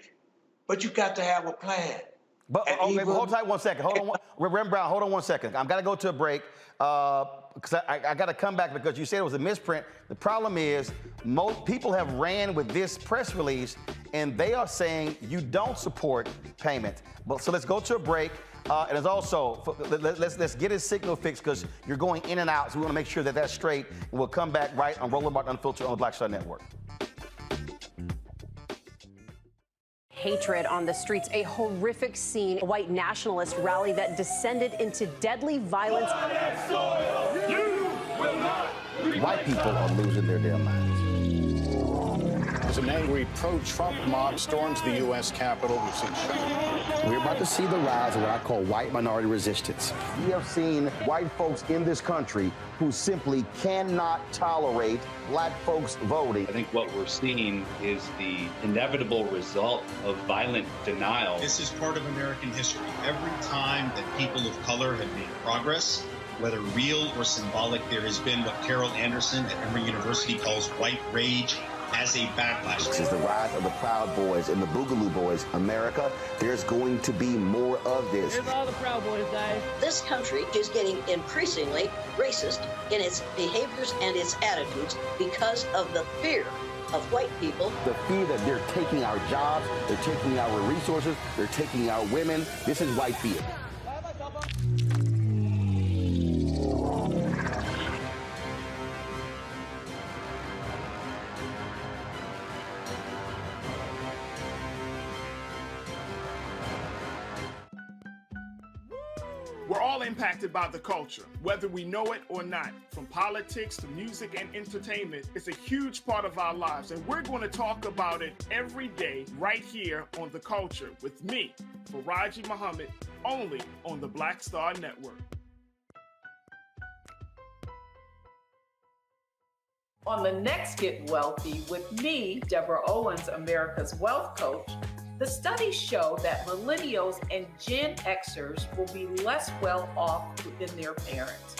But you got to have a plan. But hold tight 1 second. Hold on, Reverend Brown. Hold on 1 second. I've got to go to a break because I got to come back because you said it was a misprint. The problem is most people have ran with this press release and they are saying you don't support payment. But so let's go to a break. And it's also let's get his signal fixed because you're going in and out. So we want to make sure that that's straight. And we'll come back right on Roland Martin Unfiltered on the Black Star Network. Hatred on the streets, a horrific scene, a white nationalist rally that descended into deadly violence. White people are losing their damn minds. As an angry pro-Trump mob storms the U.S. Capitol, we've seen shooting. We're about to see the rise of what I call white minority resistance. We have seen white folks in this country who simply cannot tolerate black folks voting. I think what we're seeing is the inevitable result of violent denial. This is part of American history. Every time that people of color have made progress, whether real or symbolic, there has been what Carol Anderson at Emory University calls white rage as a backlash. This is the rise of the Proud Boys and the Boogaloo Boys. America, there's going to be more of this. Here's all the Proud Boys, guys. This country is getting increasingly racist in its behaviors and its attitudes because of the fear of white people. The fear that they're taking our jobs, they're taking our resources, they're taking our women. This is white fear. We're all impacted by the culture, whether we know it or not. From politics to music and entertainment, it's a huge part of our lives, and we're going to talk about it every day right here on The Culture with me, Faraji Muhammad, only on the Black Star Network. On the next Get Wealthy with me, Deborah Owens, America's Wealth Coach, the studies show that millennials and Gen Xers will be less well off than their parents.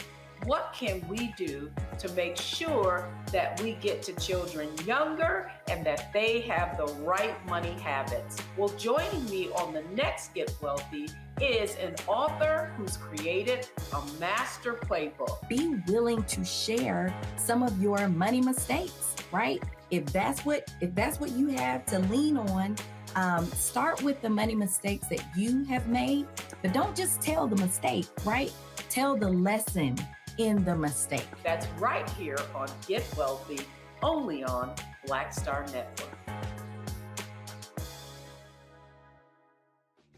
What can we do to make sure that we get to children younger and that they have the right money habits? Well, joining me on the next Get Wealthy is an author who's created a master playbook. Be willing to share some of your money mistakes, right? If that's what you have to lean on, Start with the money mistakes that you have made, but don't just tell the mistake, right? Tell the lesson in the mistake. That's right here on Get Wealthy, only on Black Star Network.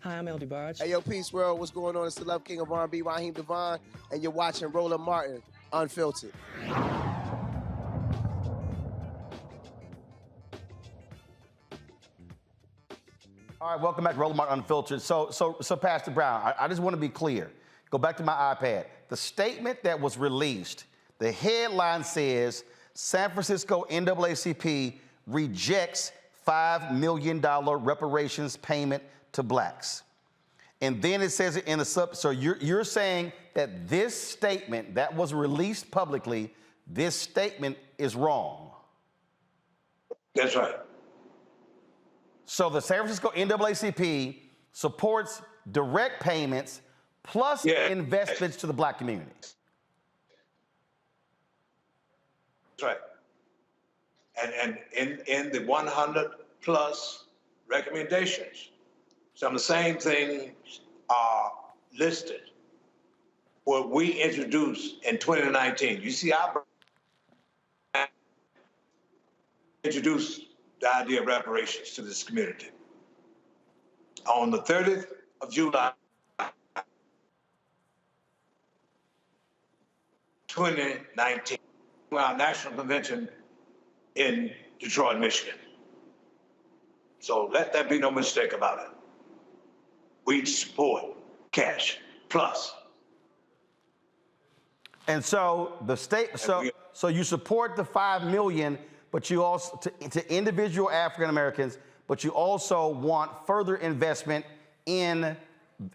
Hi, I'm El DeBarge. Hey, yo, Peace World, what's going on? It's the Love King of R&B, Raheem Devon, and you're watching Roland Martin, Unfiltered. All right, welcome back to Roland Martin Unfiltered. So Pastor Brown, I just want to be clear. Go back to my iPad. The statement that was released, the headline says, San Francisco NAACP rejects $5 million reparations payment to blacks. And then it says it in the so you're saying that this statement that was released publicly, this statement is wrong. That's right. So the San Francisco NAACP supports direct payments plus investments to the black community. That's right. And in the 100 plus recommendations, some of the same things are listed. What we introduced in 2019. You see, I introduced the idea of reparations to this community. On the 30th of July, 2019, our national convention in Detroit, Michigan. So let there be no mistake about it. We support cash plus. And so the state, so you support the $5 million, but you also to individual African Americans, but you also want further investment in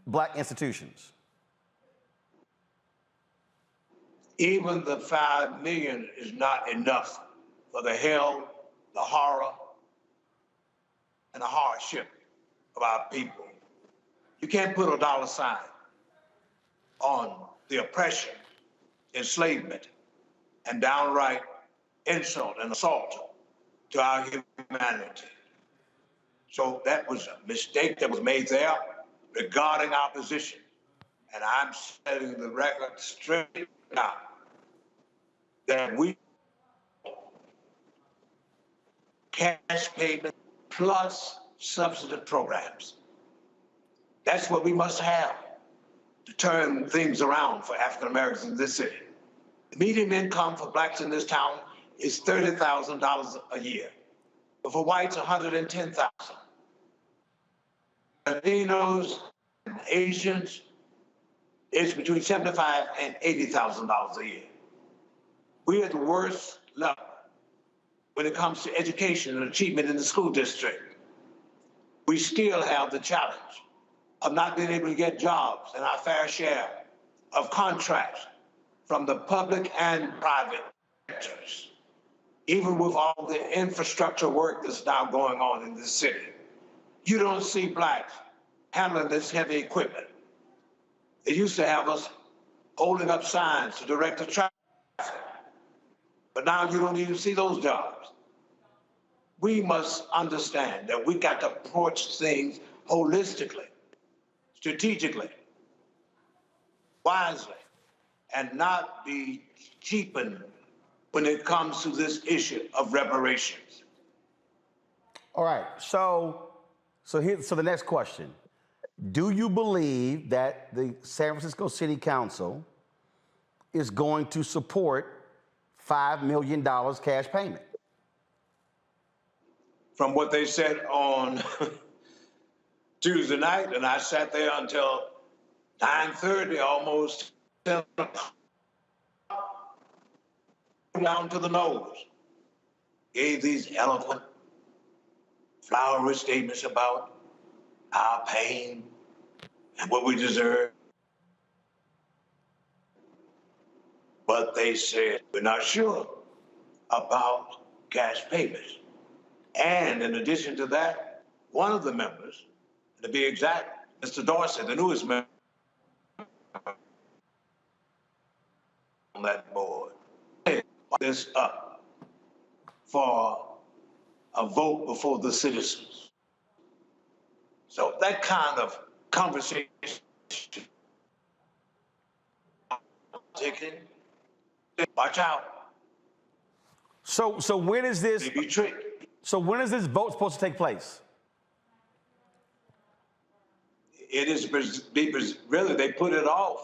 black institutions. Even the $5 million is not enough for the hell, the horror, and the hardship of our people. You can't put a dollar sign on the oppression, enslavement, and downright insult and assault to our humanity. So that was a mistake that was made there regarding our position. And I'm setting the record straight now that we cash payment plus subsidy programs. That's what we must have to turn things around for African Americans in this city. The median income for blacks in this town is $30,000 a year, but for whites, $110,000. Latinos and Asians, it's between $75,000 and $80,000 a year. We're at the worst level when it comes to education and achievement in the school district. We still have the challenge of not being able to get jobs and our fair share of contracts from the public and private sectors, even with all the infrastructure work that's now going on in this city. You don't see blacks handling this heavy equipment. They used to have us holding up signs to direct the traffic, but now you don't even see those jobs. We must understand that we got to approach things holistically, strategically, wisely, and not be cheapened when it comes to this issue of reparations. All right, so the next question. Do you believe that the San Francisco City Council is going to support $5 million cash payment? From what they said on Tuesday night, and I sat there until 9:30, almost 10 o'clock, down to the nose, gave these eloquent, flowery statements about our pain and what we deserve. But they said, we're not sure about cash payments. And in addition to that, one of the members, to be exact, Mr. Dorsey, the newest member on that board, this up for a vote before the citizens. So that kind of conversation, watch out. So when is this? They be tricked. So when is this vote supposed to take place? It is really, they put it off,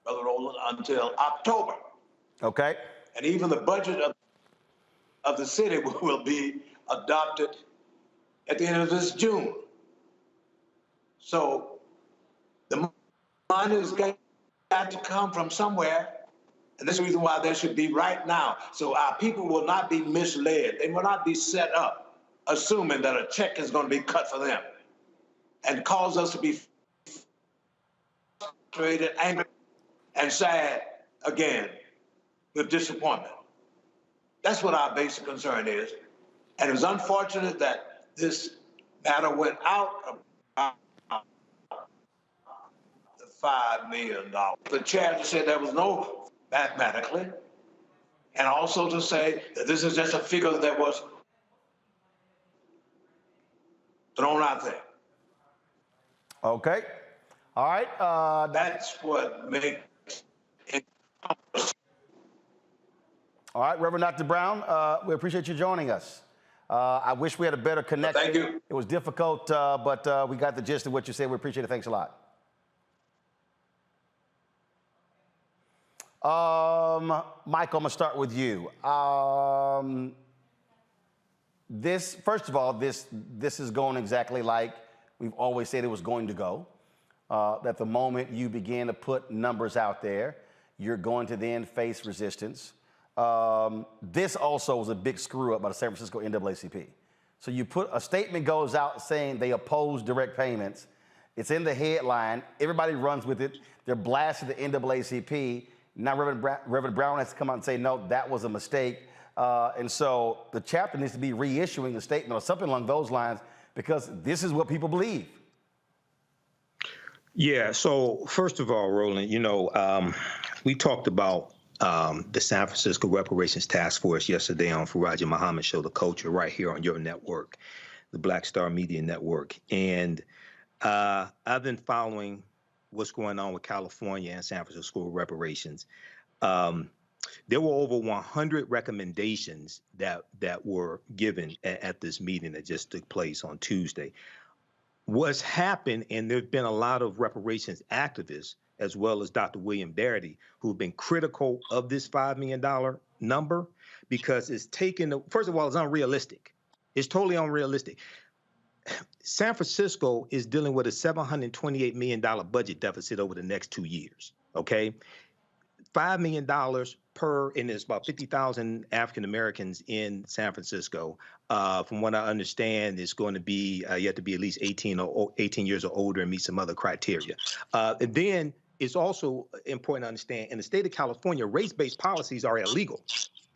Brother Roland, until October. Okay. And even the budget of the city will be adopted at the end of this June. So the money has got to come from somewhere. And this is the reason why there should be right now. So our people will not be misled. They will not be set up assuming that a check is going to be cut for them and cause us to be frustrated, angry, and sad again with disappointment. That's what our basic concern is. And it's unfortunate that this matter went out about the $5 million. The chair said there was no mathematically, and also to say that this is just a figure that was thrown out there. Okay. All right. That's what makes it. All right, Reverend Dr. Brown, we appreciate you joining us. I wish we had a better connection. Thank you. It was difficult, but we got the gist of what you said. We appreciate it. Thanks a lot. Michael, I'm gonna start with you. First of all, this is going exactly like we've always said it was going to go. That the moment you begin to put numbers out there, you're going to then face resistance. This also was a big screw up by the San Francisco NAACP. So you put a statement goes out saying they oppose direct payments. It's in the headline. Everybody runs with it. They're blasting the NAACP. Now Reverend Brown has to come out and say, no, that was a mistake. And so the chapter needs to be reissuing a statement or something along those lines because this is what people believe. Yeah. So first of all, Roland, we talked about the San Francisco Reparations Task Force yesterday on Faraja Muhammad's show, The Culture, right here on your network, the Black Star Media Network. And I've been following what's going on with California and San Francisco reparations. There were over 100 recommendations that were given at this meeting that just took place on Tuesday. What's happened, and there's been a lot of reparations activists, as well as Dr. William Darity, who've been critical of this $5 million number because it's taken, first of all, it's unrealistic. It's totally unrealistic. San Francisco is dealing with a $728 million budget deficit over the next 2 years, okay? $5 million per, and there's about 50,000 African Americans in San Francisco. From what I understand, it's going to be, you have to be at least 18 years or older and meet some other criteria. And then it's also important to understand, in the state of California, race-based policies are illegal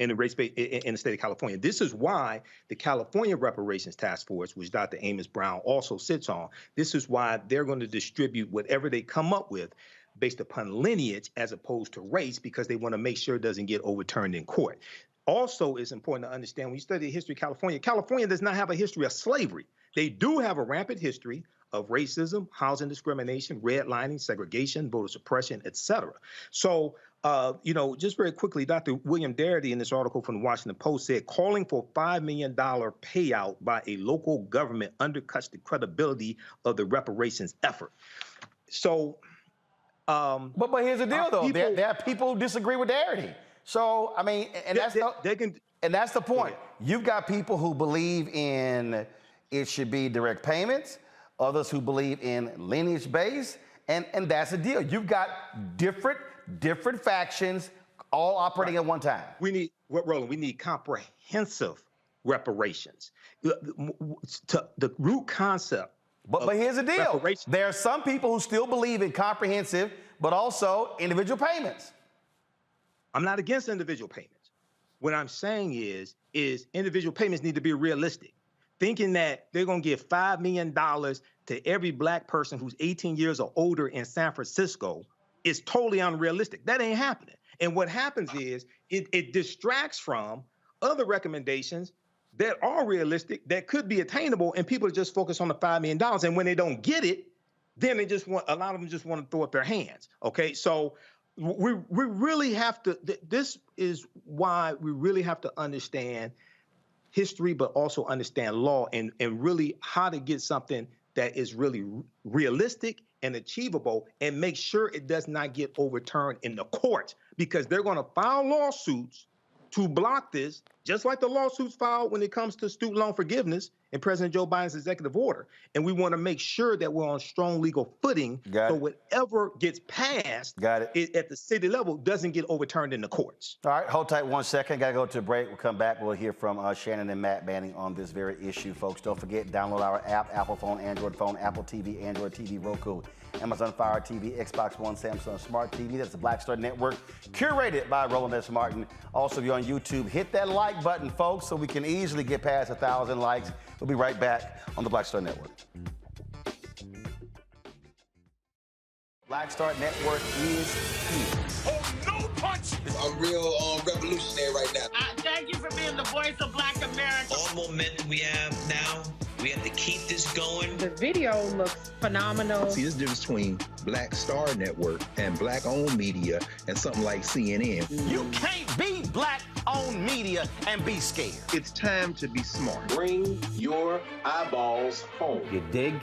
in the state of California. This is why the California Reparations Task Force, which Dr. Amos Brown also sits on, this is why they're going to distribute whatever they come up with based upon lineage as opposed to race, because they want to make sure it doesn't get overturned in court. Also, it's important to understand when you study the history of California, California does not have a history of slavery. They do have a rampant history of racism, housing discrimination, redlining, segregation, voter suppression, etc. So, just very quickly, Dr. William Darity in this article from the Washington Post said, calling for $5 million payout by a local government undercuts the credibility of the reparations effort. So, but here's the deal, though. There are people who disagree with Darity. So, I mean, and that's the point. You've got people who believe in it should be direct payments, others who believe in lineage-based, and that's the deal. You've got different factions all operating at one time. Roland, we need comprehensive reparations. The root concept. But here's the deal. There are some people who still believe in comprehensive, but also individual payments. I'm not against individual payments. What I'm saying is individual payments need to be realistic. Thinking that they're going to give $5 million to every black person who's 18 years or older in San Francisco is totally unrealistic. That ain't happening. And what happens is it distracts from other recommendations that are realistic, that could be attainable, and people just focus on the $5 million. And when they don't get it, then they just want, a lot of them just want to throw up their hands. Okay, so we really have to, this is why we really have to understand history, but also understand law and really how to get something that is really realistic and achievable, and make sure it does not get overturned in the court, because they're going to file lawsuits to block this, just like the lawsuits filed when it comes to student loan forgiveness in President Joe Biden's executive order. And we want to make sure that we're on strong legal footing, so whatever gets passed at the city level doesn't get overturned in the courts. All right, hold tight 1 second. Got to go to a break. We'll come back. We'll hear from Shannon and Matt Banning on this very issue, folks. Don't forget, download our app, Apple phone, Android phone, Apple TV, Android TV, Roku, Amazon Fire TV, Xbox One, Samsung Smart TV. That's the Black Star Network, curated by Roland S. Martin. Also, if you're on YouTube, hit that like button, folks, so we can easily get past 1,000 likes. We'll be right back on the Black Star Network. Black Star Network is here. Oh, no punch! I'm real revolutionary right now. Thank you for being the voice of Black America. All momentum we have now, we have to keep this going. The video looks phenomenal. See, this difference between Black Star Network and Black-owned media and something like CNN. You can't be Black-owned media and be scared. It's time to be smart. Bring your eyeballs home. You dig?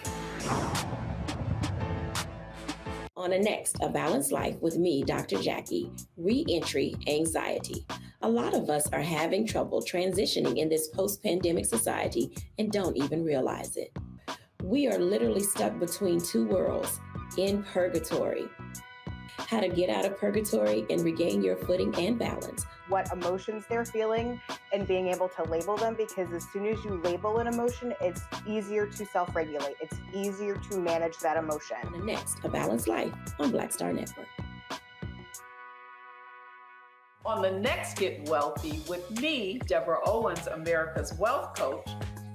On the next A Balanced Life with me, Dr. Jackie, re-entry anxiety. A lot of us are having trouble transitioning in this post-pandemic society and don't even realize it. We are literally stuck between two worlds, in purgatory. How to get out of purgatory and regain your footing and balance. What emotions they're feeling and being able to label them, because as soon as you label an emotion, it's easier to self-regulate. It's easier to manage that emotion. On the next A Balanced Life on Black Star Network. On the next Get Wealthy with me, Deborah Owens, America's Wealth Coach,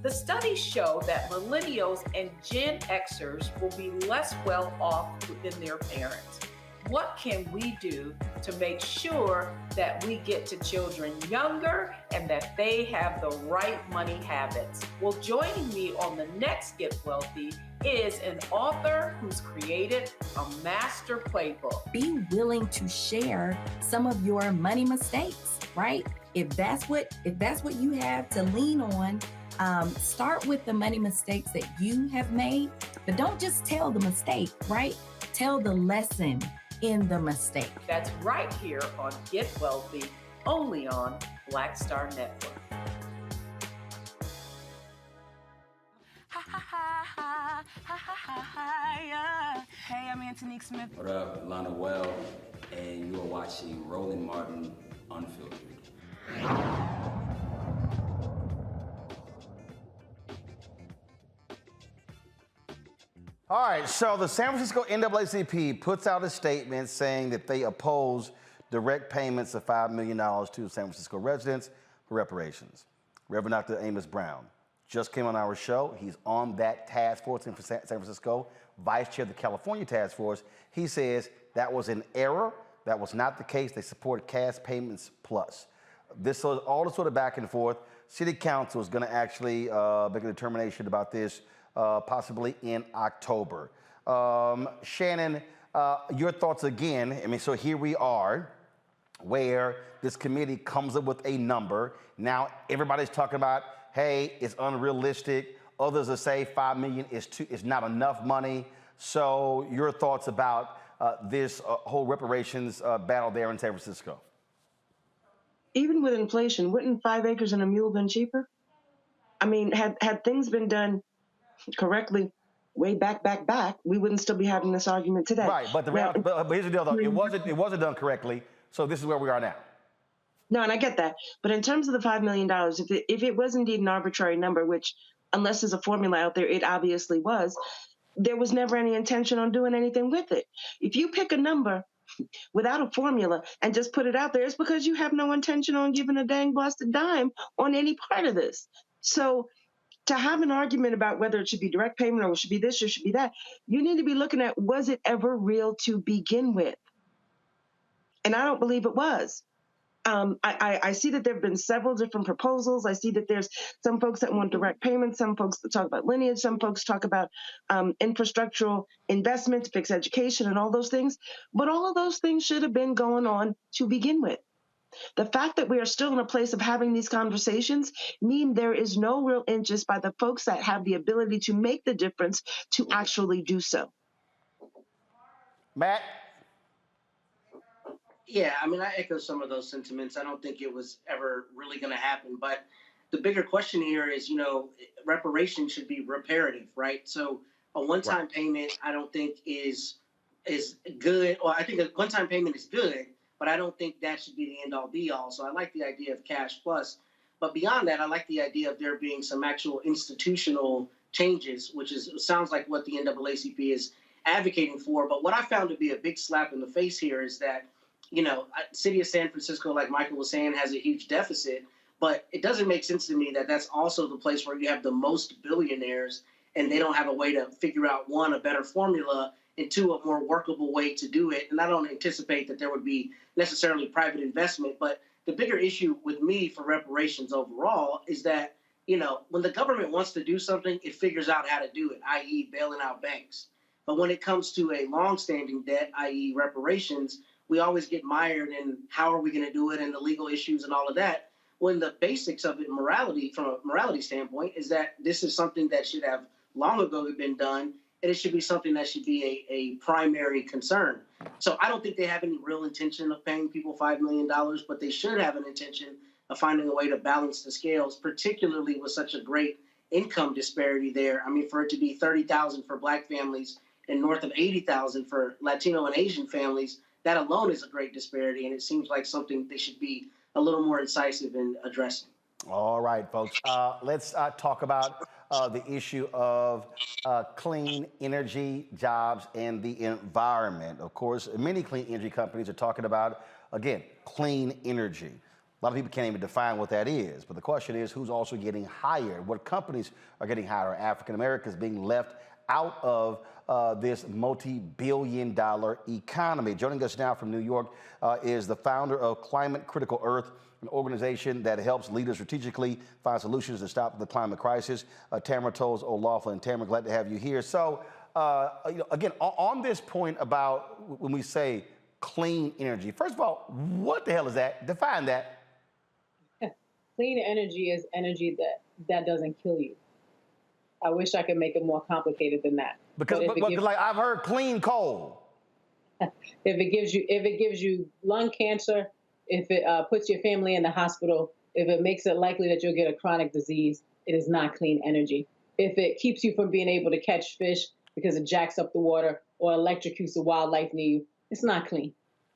the studies show that millennials and Gen Xers will be less well off than their parents. What can we do to make sure that we get to children younger and that they have the right money habits? Well, joining me on the next Get Wealthy is an author who's created a master playbook. Be willing to share some of your money mistakes, right? If that's what you have to lean on, start with the money mistakes that you have made, but don't just tell the mistake, right? Tell the lesson in the mistake. That's right here on Get Wealthy, only on Black Star Network. Hey, I'm Antonique Smith. What up, Lana Well, and you are watching Roland Martin Unfiltered. All right, so the San Francisco NAACP puts out a statement saying that they oppose direct payments of $5 million to San Francisco residents for reparations. Reverend Dr. Amos Brown just came on our show. He's on that task force in San Francisco, vice chair of the California task force. He says that was an error. That was not the case. They support cash payments plus. This was all the sort of back and forth. City Council is going to actually make a determination about this possibly in October. Shannon, your thoughts again. I mean, so here we are where this committee comes up with a number. Now everybody's talking about, hey, it's unrealistic. Others will say $5 million is not enough money. So your thoughts about this whole reparations battle there in San Francisco? Even with inflation, wouldn't 5 acres and a mule been cheaper? I mean, had things been done correctly way back, we wouldn't still be having this argument today. Right, but but here's the deal, though. It wasn't done correctly, so this is where we are now. No, and I get that. But in terms of the $5 million, if it was indeed an arbitrary number, which unless there's a formula out there, it obviously was, there was never any intention on doing anything with it. If you pick a number without a formula and just put it out there, it's because you have no intention on giving a dang blasted dime on any part of this. So to have an argument about whether it should be direct payment or it should be this or should be that, you need to be looking at, was it ever real to begin with? And I don't believe it was. I see that there have been several different proposals. I see that there's some folks that want direct payments, some folks that talk about lineage, some folks talk about infrastructural investments, fixed education, and all those things. But all of those things should have been going on to begin with. The fact that we are still in a place of having these conversations mean there is no real interest by the folks that have the ability to make the difference to actually do so. Matt? Yeah, I mean, I echo some of those sentiments. I don't think it was ever really going to happen. But the bigger question here is, reparation should be reparative, right? So a one-time payment, I don't think is good. Well, I think a one-time payment is good, but I don't think that should be the end-all, be-all. So I like the idea of cash plus. But beyond that, I like the idea of there being some actual institutional changes, which sounds like what the NAACP is advocating for. But what I found to be a big slap in the face here is that, city of San Francisco, like Michael was saying, has a huge deficit, but it doesn't make sense to me that that's also the place where you have the most billionaires and they don't have a way to figure out, one, a better formula, and two, a more workable way to do it. And I don't anticipate that there would be necessarily private investment, but the bigger issue with me for reparations overall is that, when the government wants to do something, it figures out how to do it, i.e. bailing out banks. But when it comes to a longstanding debt, i.e. reparations, we always get mired in how are we going to do it and the legal issues and all of that, when the basics of it, from a morality standpoint, is that this is something that should have long ago been done, and it should be something that should be a primary concern. So I don't think they have any real intention of paying people $5 million, but they should have an intention of finding a way to balance the scales, particularly with such a great income disparity there. I mean, for it to be $30,000 for Black families and north of $80,000 for Latino and Asian families, that alone is a great disparity, and it seems like something they should be a little more incisive in addressing. All right, folks. Let's talk about the issue of clean energy, jobs, and the environment. Of course, many clean energy companies are talking about, again, clean energy. A lot of people can't even define what that is. But the question is, who's also getting hired? What companies are getting hired? Are African Americans being left out of this multi-billion-dollar economy? Joining us now from New York is the founder of Climate Critical Earth, an organization that helps leaders strategically find solutions to stop the climate crisis. Tamara Toles O'Laughlin. Tamara, glad to have you here. So, again, on this point about when we say clean energy, first of all, what the hell is that? Define that. Clean energy is energy that doesn't kill you. I wish I could make it more complicated than that. Because like I've heard clean coal. If it gives you lung cancer, if it puts your family in the hospital, if it makes it likely that you'll get a chronic disease, it is not clean energy. If it keeps you from being able to catch fish because it jacks up the water or electrocutes the wildlife near you, it's not clean.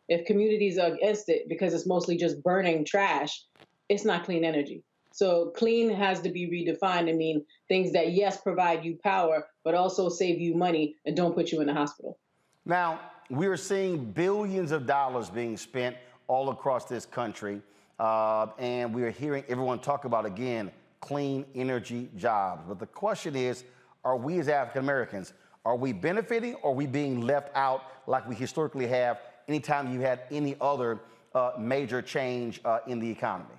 If communities are against it because it's mostly just burning trash, it's not clean energy. So clean has to be redefined to mean things that, yes, provide you power, but also save you money and don't put you in the hospital. Now, we're seeing billions of dollars being spent all across this country, and we're hearing everyone talk about, again, clean energy jobs. But the question is, are we as African Americans, are we benefiting or are we being left out like we historically have anytime you had any other major change in the economy?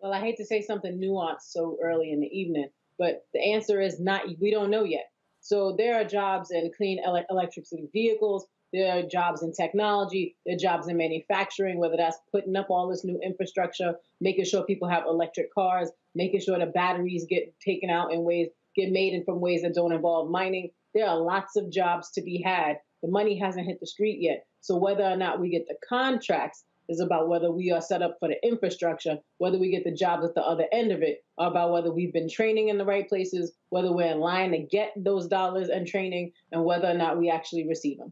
Well, I hate to say something nuanced so early in the evening, but the answer is not, we don't know yet. So there are jobs in clean electricity vehicles, there are jobs in technology, there are jobs in manufacturing, whether that's putting up all this new infrastructure, making sure people have electric cars, making sure the batteries get taken out in ways, get made in from ways that don't involve mining. There are lots of jobs to be had. The money hasn't hit the street yet. So whether or not we get the contracts is about whether we are set up for the infrastructure, whether we get the jobs at the other end of it, or about whether we've been training in the right places, whether we're in line to get those dollars and training, and whether or not we actually receive them.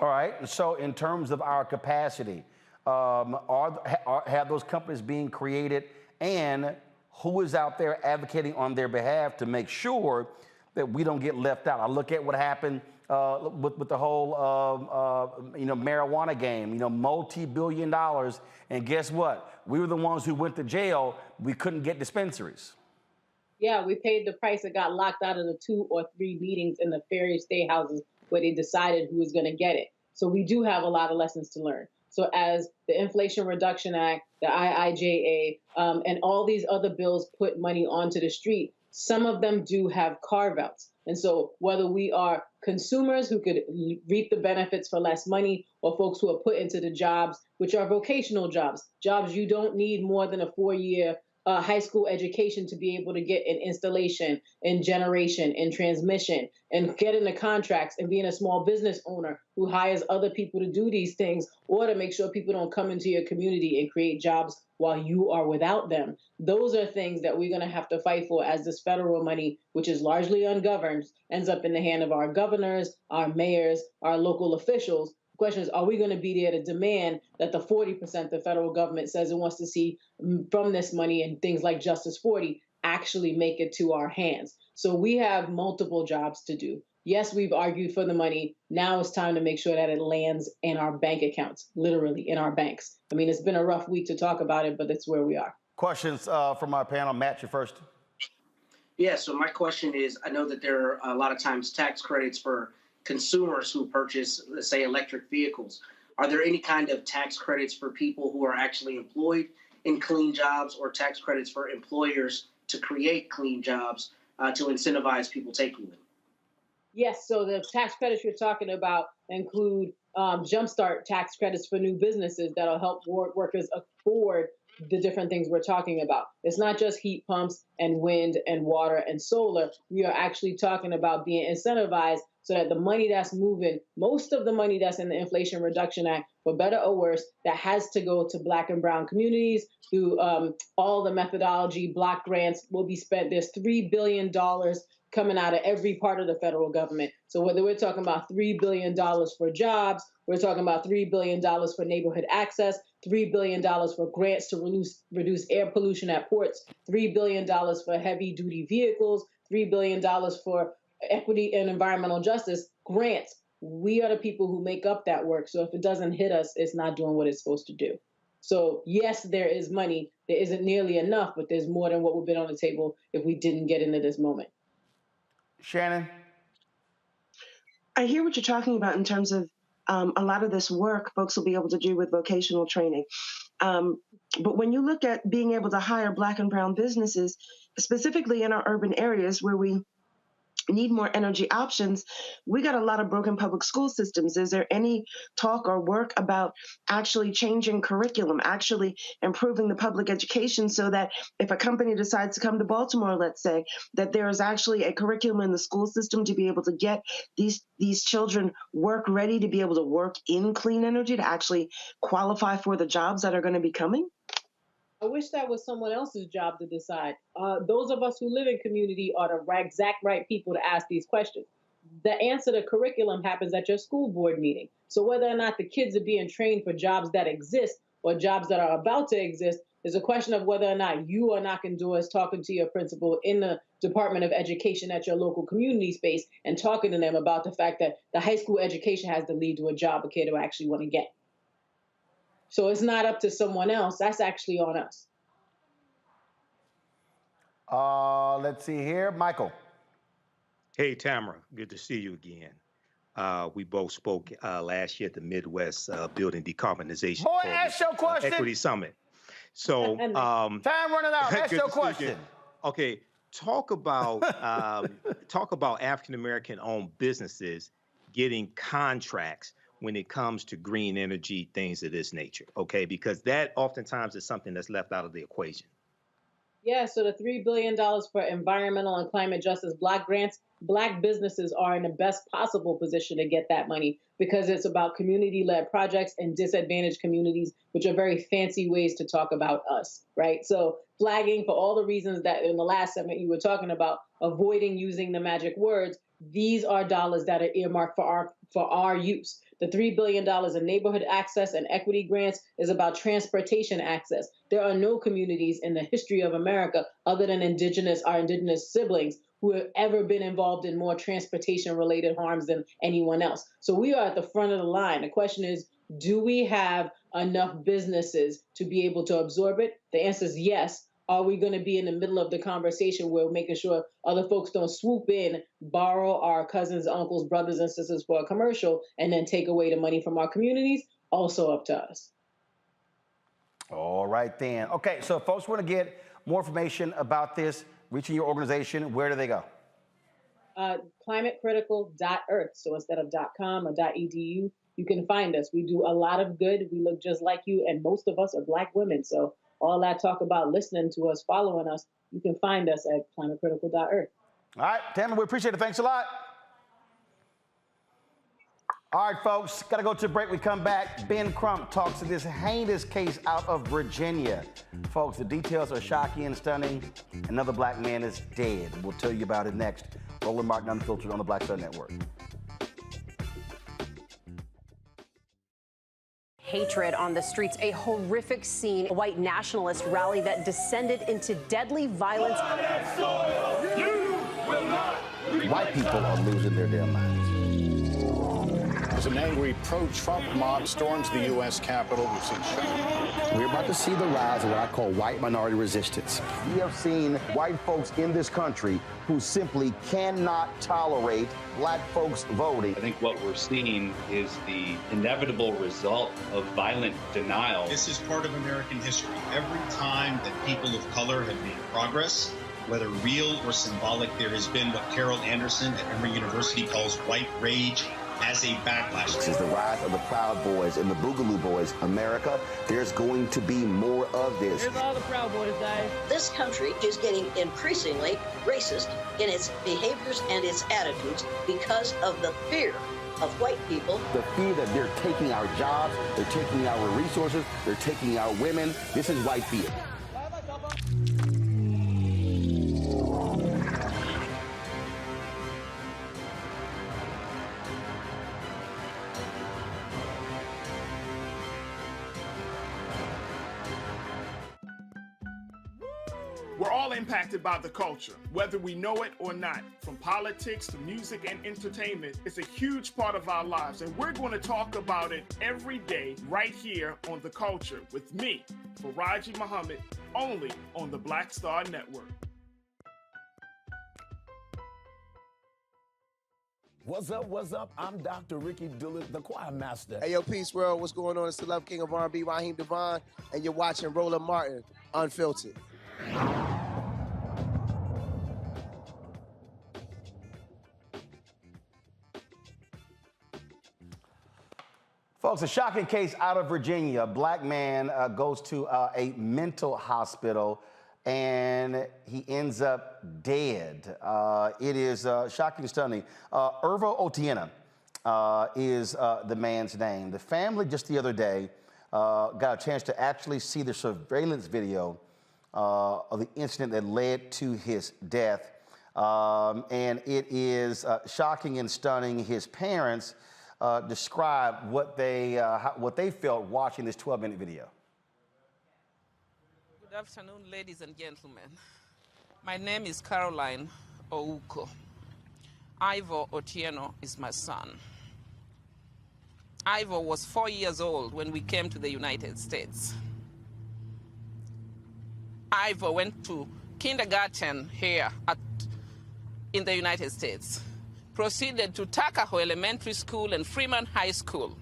All right. So in terms of our capacity, have those companies being created, and who is out there advocating on their behalf to make sure that we don't get left out? I look at what happened with the whole marijuana game, multi-billion dollars, and guess what? We were the ones who went to jail. We couldn't get dispensaries. Yeah, we paid the price and got locked out of the 2 or 3 meetings in the various state houses where they decided who was going to get it. So we do have a lot of lessons to learn. So as the Inflation Reduction Act, the IIJA, and all these other bills put money onto the street, some of them do have carve-outs. And so whether we are consumers who could reap the benefits for less money, or folks who are put into the jobs, which are vocational jobs you don't need more than a 4-year high school education to be able to get in installation, in generation, in transmission, and get into contracts and being a small business owner who hires other people to do these things, or to make sure people don't come into your community and create jobs while you are without them. Those are things that we're going to have to fight for as this federal money, which is largely ungoverned, ends up in the hand of our governors, our mayors, our local officials. The question is, are we going to be there to demand that the 40% the federal government says it wants to see from this money and things like Justice 40 actually make it to our hands? So we have multiple jobs to do. Yes, we've argued for the money. Now it's time to make sure that it lands in our bank accounts, literally in our banks. I mean, it's been a rough week to talk about it, but that's where we are. Questions from our panel. Matt, you first. Yeah, so my question is, I know that there are a lot of times tax credits for consumers who purchase, let's say, electric vehicles. Are there any kind of tax credits for people who are actually employed in clean jobs, or tax credits for employers to create clean jobs to incentivize people taking them? Yes, so the tax credits you're talking about include jumpstart tax credits for new businesses that'll help workers afford the different things we're talking about. It's not just heat pumps and wind and water and solar. We are actually talking about being incentivized so that the money that's moving, most of the money that's in the Inflation Reduction Act, for better or worse, that has to go to Black and brown communities through all the methodology, block grants will be spent. There's $3 billion coming out of every part of the federal government. So whether we're talking about $3 billion for jobs, we're talking about $3 billion for neighborhood access, $3 billion for grants to reduce air pollution at ports, $3 billion for heavy duty vehicles, $3 billion for equity and environmental justice grants. We are the people who make up that work. So if it doesn't hit us, it's not doing what it's supposed to do. So yes, there is money. There isn't nearly enough, but there's more than what would have been on the table if we didn't get into this moment. Shannon? I hear what you're talking about in terms of a lot of this work folks will be able to do with vocational training. But when you look at being able to hire Black and brown businesses, specifically in our urban areas where we need more energy options, we got a lot of broken public school systems. Is there any talk or work about actually changing curriculum, actually improving the public education so that if a company decides to come to Baltimore, let's say, that there is actually a curriculum in the school system to be able to get these children work ready to be able to work in clean energy, to actually qualify for the jobs that are going to be coming? I wish that was someone else's job to decide. Those of us who live in community are the exact right people to ask these questions. The answer to curriculum happens at your school board meeting. So whether or not the kids are being trained for jobs that exist or jobs that are about to exist is a question of whether or not you are knocking doors, talking to your principal in the Department of Education at your local community space and talking to them about the fact that the high school education has to lead to a job a kid will actually want to get. So it's not up to someone else. That's actually on us. Let's see here. Michael. Hey, Tamara. Good to see you again. We both spoke last year at the Midwest Building Decarbonization Boy, ask your question. Equity Summit. So time running out. Ask your question. Okay, talk about African American owned businesses getting contracts when it comes to green energy, things of this nature, okay? Because that oftentimes is something that's left out of the equation. Yeah, so the $3 billion for environmental and climate justice block grants, Black businesses are in the best possible position to get that money because it's about community-led projects in disadvantaged communities, which are very fancy ways to talk about us, right? So flagging for all the reasons that in the last segment you were talking about, avoiding using the magic words, these are dollars that are earmarked for our use. The $3 billion in neighborhood access and equity grants is about transportation access. There are no communities in the history of America other than our indigenous siblings who have ever been involved in more transportation-related harms than anyone else. So we are at the front of the line. The question is, do we have enough businesses to be able to absorb it? The answer is yes. Are we going to be in the middle of the conversation where we're making sure other folks don't swoop in, borrow our cousins, uncles, brothers, and sisters for a commercial, and then take away the money from our communities? also up to us. All right, then. Okay, so if folks want to get more information about this, reaching your organization, where do they go? Climatecritical.earth. So instead of .com or .edu, you can find us. We do a lot of good. We look just like you, and most of us are Black women. So all that talk about listening to us, following us, you can find us at climatecritical.earth. All right, Tammy, we appreciate it. Thanks a lot. All right, folks, got to go to a break. We come back. Ben Crump talks to this heinous case out of Virginia. Folks, the details are shocking and stunning. Another Black man is dead. We'll tell you about it next. Roland Martin Unfiltered on the Black Star Network. Hatred on the streets, a horrific scene, a white nationalist rally that descended into deadly violence. White people are losing their damn minds. As an angry pro-Trump mob storms the U.S. Capitol, we've seen shooting. We're about to see the rise of what I call white minority resistance. We have seen white folks in this country who simply cannot tolerate Black folks voting. I think what we're seeing is the inevitable result of violent denial. This is part of American history. Every time that people of color have made progress, whether real or symbolic, there has been what Carol Anderson at Emory University calls white rage as a backlash. This is the rise of the Proud Boys and the Boogaloo Boys. America, there's going to be more of this. Here's all the Proud Boys, guys. This country is getting increasingly racist in its behaviors and its attitudes because of the fear of white people. The fear that they're taking our jobs, they're taking our resources, they're taking our women. This is white fear. We're all impacted by the culture, whether we know it or not. From politics to music and entertainment, it's a huge part of our lives, and we're going to talk about it every day right here on The Culture with me, Faraji Muhammad, only on the Black Star Network. What's up, what's up? I'm Dr. Ricky Dillard, the choir master. Hey, yo, Peace World, what's going on? It's the Love King of R&B, Raheem Devon, and you're watching Roland Martin Unfiltered. Folks, a shocking case out of Virginia. A Black man goes to a mental hospital and he ends up dead. It is shocking and stunning. Irvo Otieno is the man's name. The family just the other day got a chance to actually see the surveillance video of the incident that led to his death. And it is shocking and stunning. His parents describe what they felt watching this 12-minute video. Good afternoon, ladies and gentlemen. My name is Caroline Ouko. Irvo Otieno is my son. Irvo was 4 years old when we came to the United States. Irvo went to kindergarten here in the United States, proceeded to Tuckahoe Elementary School and Freeman High School,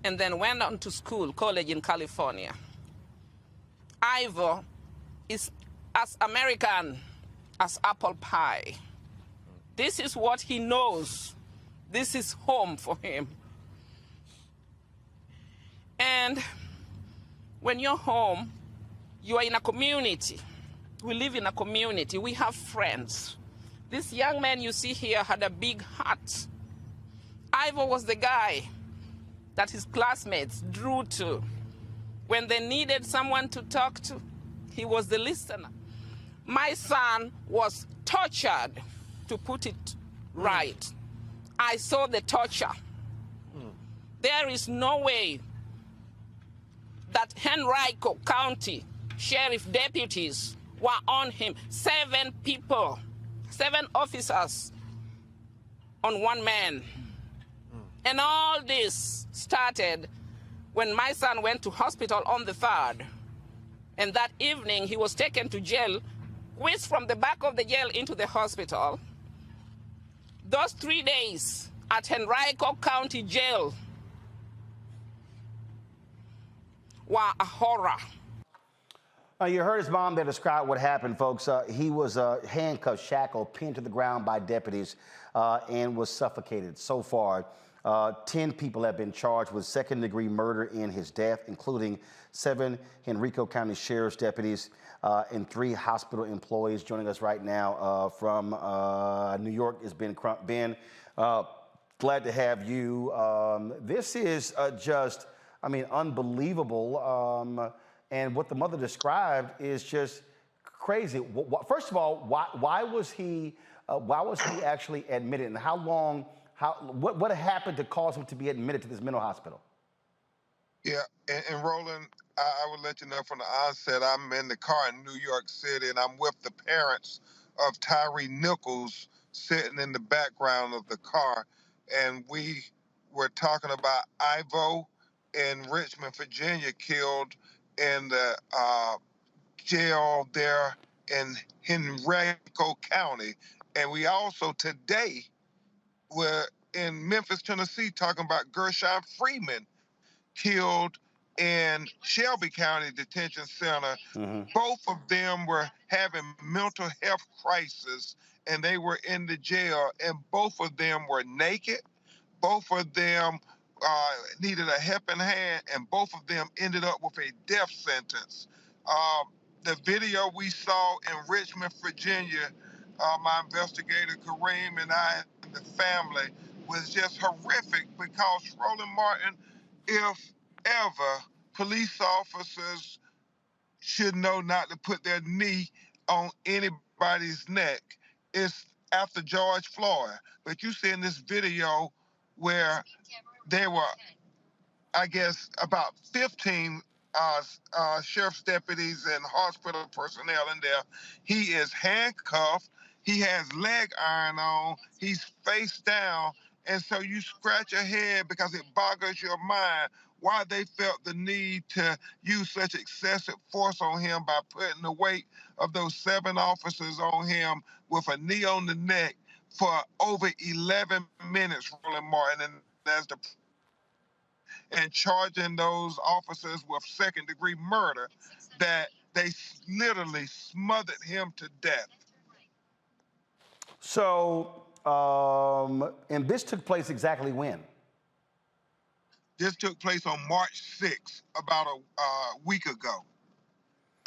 and then went on to college in California. Irvo is as American as apple pie. This is what he knows. This is home for him. And when you're home, you are in a community. We live in a community. We have friends. This young man you see here had a big heart. Irvo was the guy that his classmates drew to. When they needed someone to talk to, he was the listener. My son was tortured, to put it right. I saw the torture. There is no way that Henrico County sheriff deputies were on him. 7 people, 7 officers on one man. And all this started when my son went to hospital on the 3rd. And that evening, he was taken to jail, whisked from the back of the jail into the hospital. Those 3 days at Henrico County Jail, wa a horror. You heard his mom there describe what happened, folks. He was handcuffed, shackled, pinned to the ground by deputies, and was suffocated. So far, 10 people have been charged with second-degree murder in his death, including 7 Henrico County Sheriff's deputies and 3 hospital employees. Joining us right now from New York is Ben Crump. Ben, glad to have you. This is just, I mean, unbelievable. And what the mother described is just crazy. First of all, why was he actually admitted, and how long? What happened to cause him to be admitted to this mental hospital? Yeah, and Roland, I would let you know from the onset, I'm in the car in New York City, and I'm with the parents of Tyree Nichols sitting in the background of the car, and we were talking about Ivo in Richmond, Virginia, killed in the jail there in Henrico County. And we also today were in Memphis, Tennessee, talking about Gershon Freeman, killed in Shelby County Detention Center. Both of them were having mental health crisis, and they were in the jail, and both of them were naked. Both of them needed a helping hand, and both of them ended up with a death sentence. The video we saw in Richmond, Virginia, my investigator Kareem and I and the family, was just horrific, because Roland Martin, if ever, police officers should know not to put their knee on anybody's neck. It's after George Floyd. But you see in this video where there were, I guess, about 15 sheriff's deputies and hospital personnel in there. He is handcuffed. He has leg iron on. He's face down. And so you scratch your head because it boggles your mind why they felt the need to use such excessive force on him by putting the weight of those 7 officers on him with a knee on the neck for over 11 minutes, Roland Martin, and charging those officers with second-degree murder, that they literally smothered him to death. So, and this took place exactly when? This took place on March 6th, about a week ago.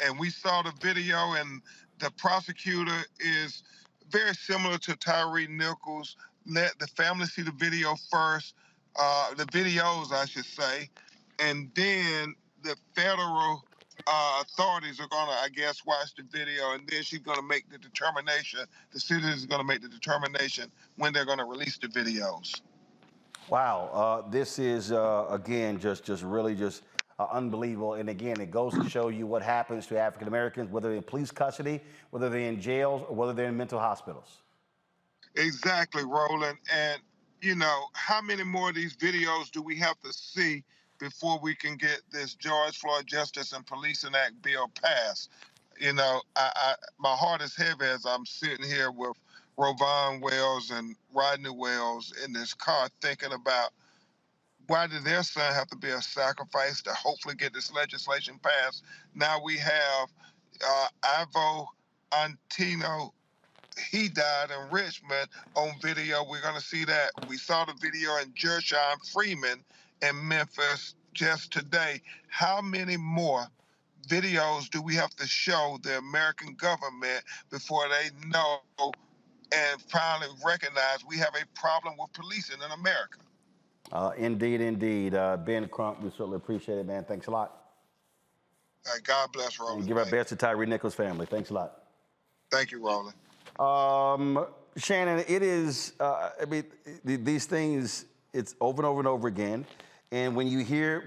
And we saw the video, and the prosecutor is very similar to Tyree Nichols. Let the family see the video first, the videos, I should say, and then the federal authorities are gonna, I guess, watch the video, and then she's gonna make the determination, the city is gonna make the determination when they're gonna release the videos. Wow, this is, again, just really unbelievable. And again, it goes to show you what happens to African Americans, whether they're in police custody, whether they're in jails, or whether they're in mental hospitals. Exactly, Roland. And, you know, how many more of these videos do we have to see before we can get this George Floyd Justice and Policing Act bill passed? You know, my heart is heavy as I'm sitting here with Rovon Wells and Rodney Wells in this car, thinking about why did their son have to be a sacrifice to hopefully get this legislation passed. Now we have Ivo Antino. He died in Richmond on video. We're going to see that. We saw the video in Gershon Freeman in Memphis just today. How many more videos do we have to show the American government before they know and finally recognize we have a problem with policing in America? Indeed, indeed. Ben Crump, we certainly appreciate it, man. Thanks a lot. God bless, Roland. And give our best to Tyree Nichols' family. Thanks a lot. Thank you, Roland. Shannon, it is, I mean, these things, it's over and over and over again. And when you hear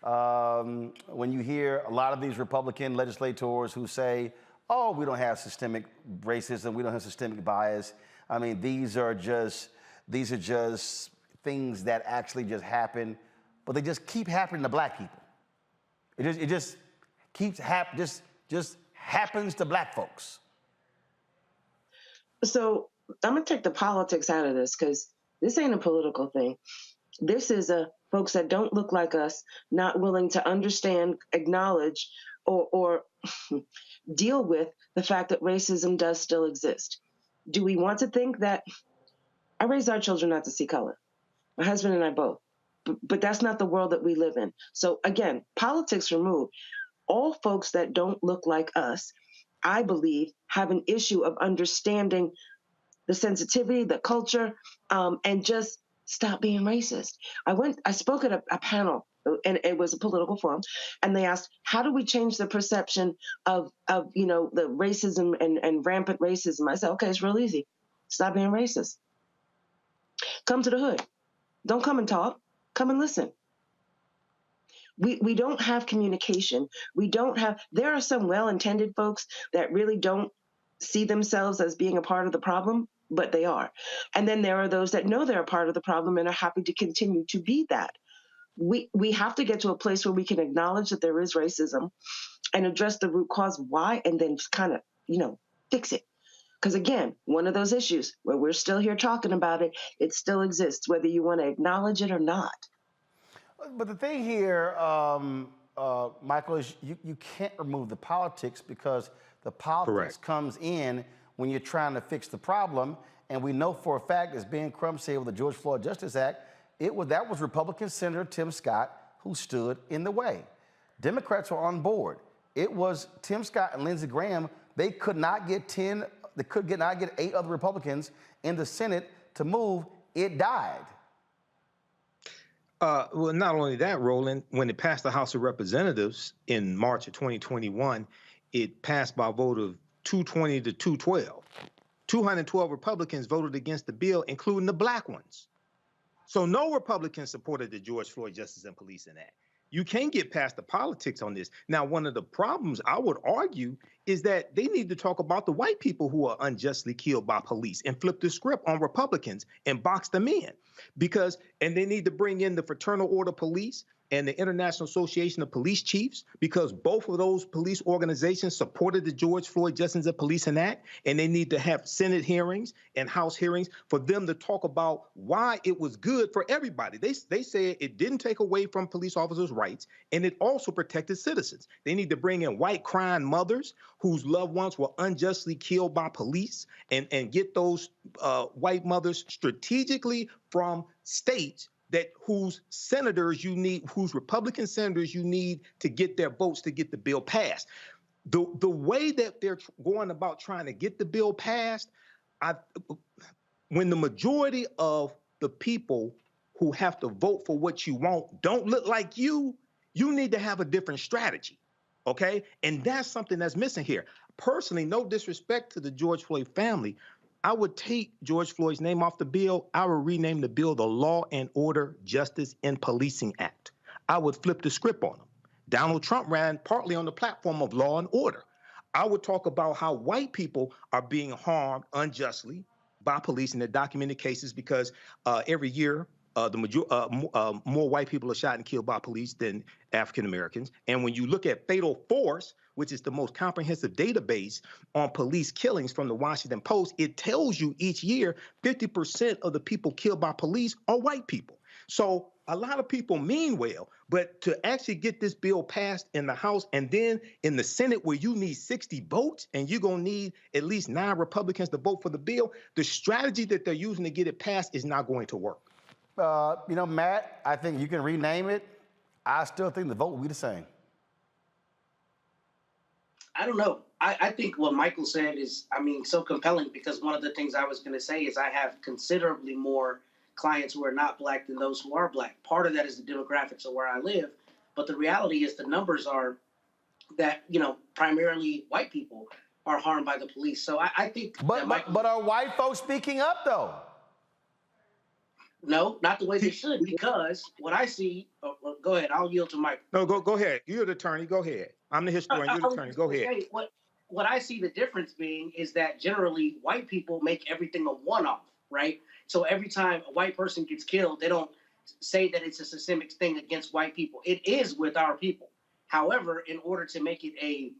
a lot of these Republican legislators who say, oh, we don't have systemic racism, we don't have systemic bias. I mean, these are just things that actually just happen, but they just keep happening to black people. It just keeps just happens to black folks. So I'm gonna take the politics out of this, because this ain't a political thing. This is a folks that don't look like us, not willing to understand, acknowledge, or deal with the fact that racism does still exist. Do we want to think that I raised our children not to see color? My husband and I both. But that's not the world that we live in. So again, politics removed. All folks that don't look like us, I believe, have an issue of understanding the sensitivity, the culture, and just stop being racist. I spoke at a panel, and it was a political forum, and they asked, how do we change the perception of the racism and rampant racism? I said, okay, it's real easy. Stop being racist. Come to the hood. Don't come and talk. Come and listen. We don't have communication. There are some well-intended folks that really don't see themselves as being a part of the problem, but they are. And then there are those that know they're a part of the problem and are happy to continue to be that. We have to get to a place where we can acknowledge that there is racism and address the root cause why, and then just kind of, fix it. Because again, one of those issues where we're still here talking about it, it still exists, whether you want to acknowledge it or not. But the thing here, Michael, is you can't remove the politics, because the politics comes in when you're trying to fix the problem. And we know for a fact, as Ben Crump said with the George Floyd Justice Act, that was Republican Senator Tim Scott who stood in the way. Democrats were on board. It was Tim Scott and Lindsey Graham. They could not get 8 other Republicans in the Senate to move. It died. Well, not only that, Roland, when it passed the House of Representatives in March of 2021, it passed by a vote of 220 to 212. 212 Republicans voted against the bill, including the black ones. So no Republicans supported the George Floyd Justice and Policing Act. You can't get past the politics on this. Now, one of the problems I would argue is that they need to talk about the white people who are unjustly killed by police and flip the script on Republicans and box them in. And they need to bring in the Fraternal Order Police and the International Association of Police Chiefs, because both of those police organizations supported the George Floyd Justice and Policing Act, and they need to have Senate hearings and House hearings for them to talk about why it was good for everybody. They said it didn't take away from police officers' rights, and it also protected citizens. They need to bring in white crying mothers whose loved ones were unjustly killed by police, and get those white mothers strategically from states whose senators you need, whose Republican senators you need to get their votes to get the bill passed. The way that they're going about trying to get the bill passed, when the majority of the people who have to vote for what you want don't look like you need to have a different strategy, okay? And that's something that's missing here. Personally, no disrespect to the George Floyd family, I would take George Floyd's name off the bill. I would rename the bill the Law and Order Justice and Policing Act. I would flip the script on them. Donald Trump ran partly on the platform of law and order. I would talk about how white people are being harmed unjustly by police in their documented cases, because every year more white people are shot and killed by police than African Americans. And when you look at fatal force, which is the most comprehensive database on police killings from the Washington Post, it tells you each year 50% of the people killed by police are white people. So a lot of people mean well, but to actually get this bill passed in the House and then in the Senate, where you need 60 votes and you're going to need at least 9 Republicans to vote for the bill, the strategy that they're using to get it passed is not going to work. Matt, I think you can rename it. I still think the vote will be the same. I don't know. I think what Michael said is, so compelling, because one of the things I was going to say is I have considerably more clients who are not black than those who are black. Part of that is the demographics of where I live. But the reality is the numbers are that, primarily white people are harmed by the police. So I think. But are white folks speaking up, though? No, not the way they should, because what I see. Go ahead. I'll yield to Mike. No, go ahead. You're the attorney. Go ahead. I'm the historian. You're the attorney. Go ahead. What I see the difference being is that generally white people make everything a one-off, right? So every time a white person gets killed, they don't say that it's a systemic thing against white people. It is with our people. However, in order to make it a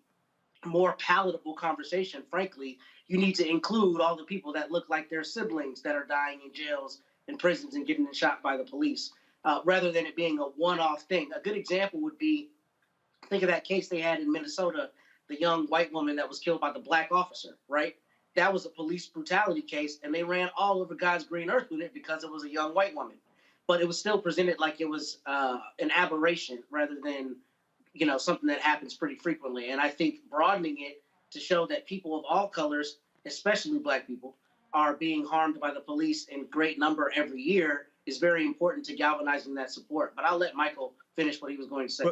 more palatable conversation, frankly, you need to include all the people that look like their siblings that are dying in jails and prisons and getting shot by the police. rather than it being a one-off thing. A good example would be, think of that case they had in Minnesota, the young white woman that was killed by the black officer, right? That was a police brutality case, and they ran all over God's green earth with it because it was a young white woman. But it was still presented like it was an aberration rather than, something that happens pretty frequently. And I think broadening it to show that people of all colors, especially black people, are being harmed by the police in great number every year is very important to galvanizing that support. But I'll let Michael finish what he was going to say.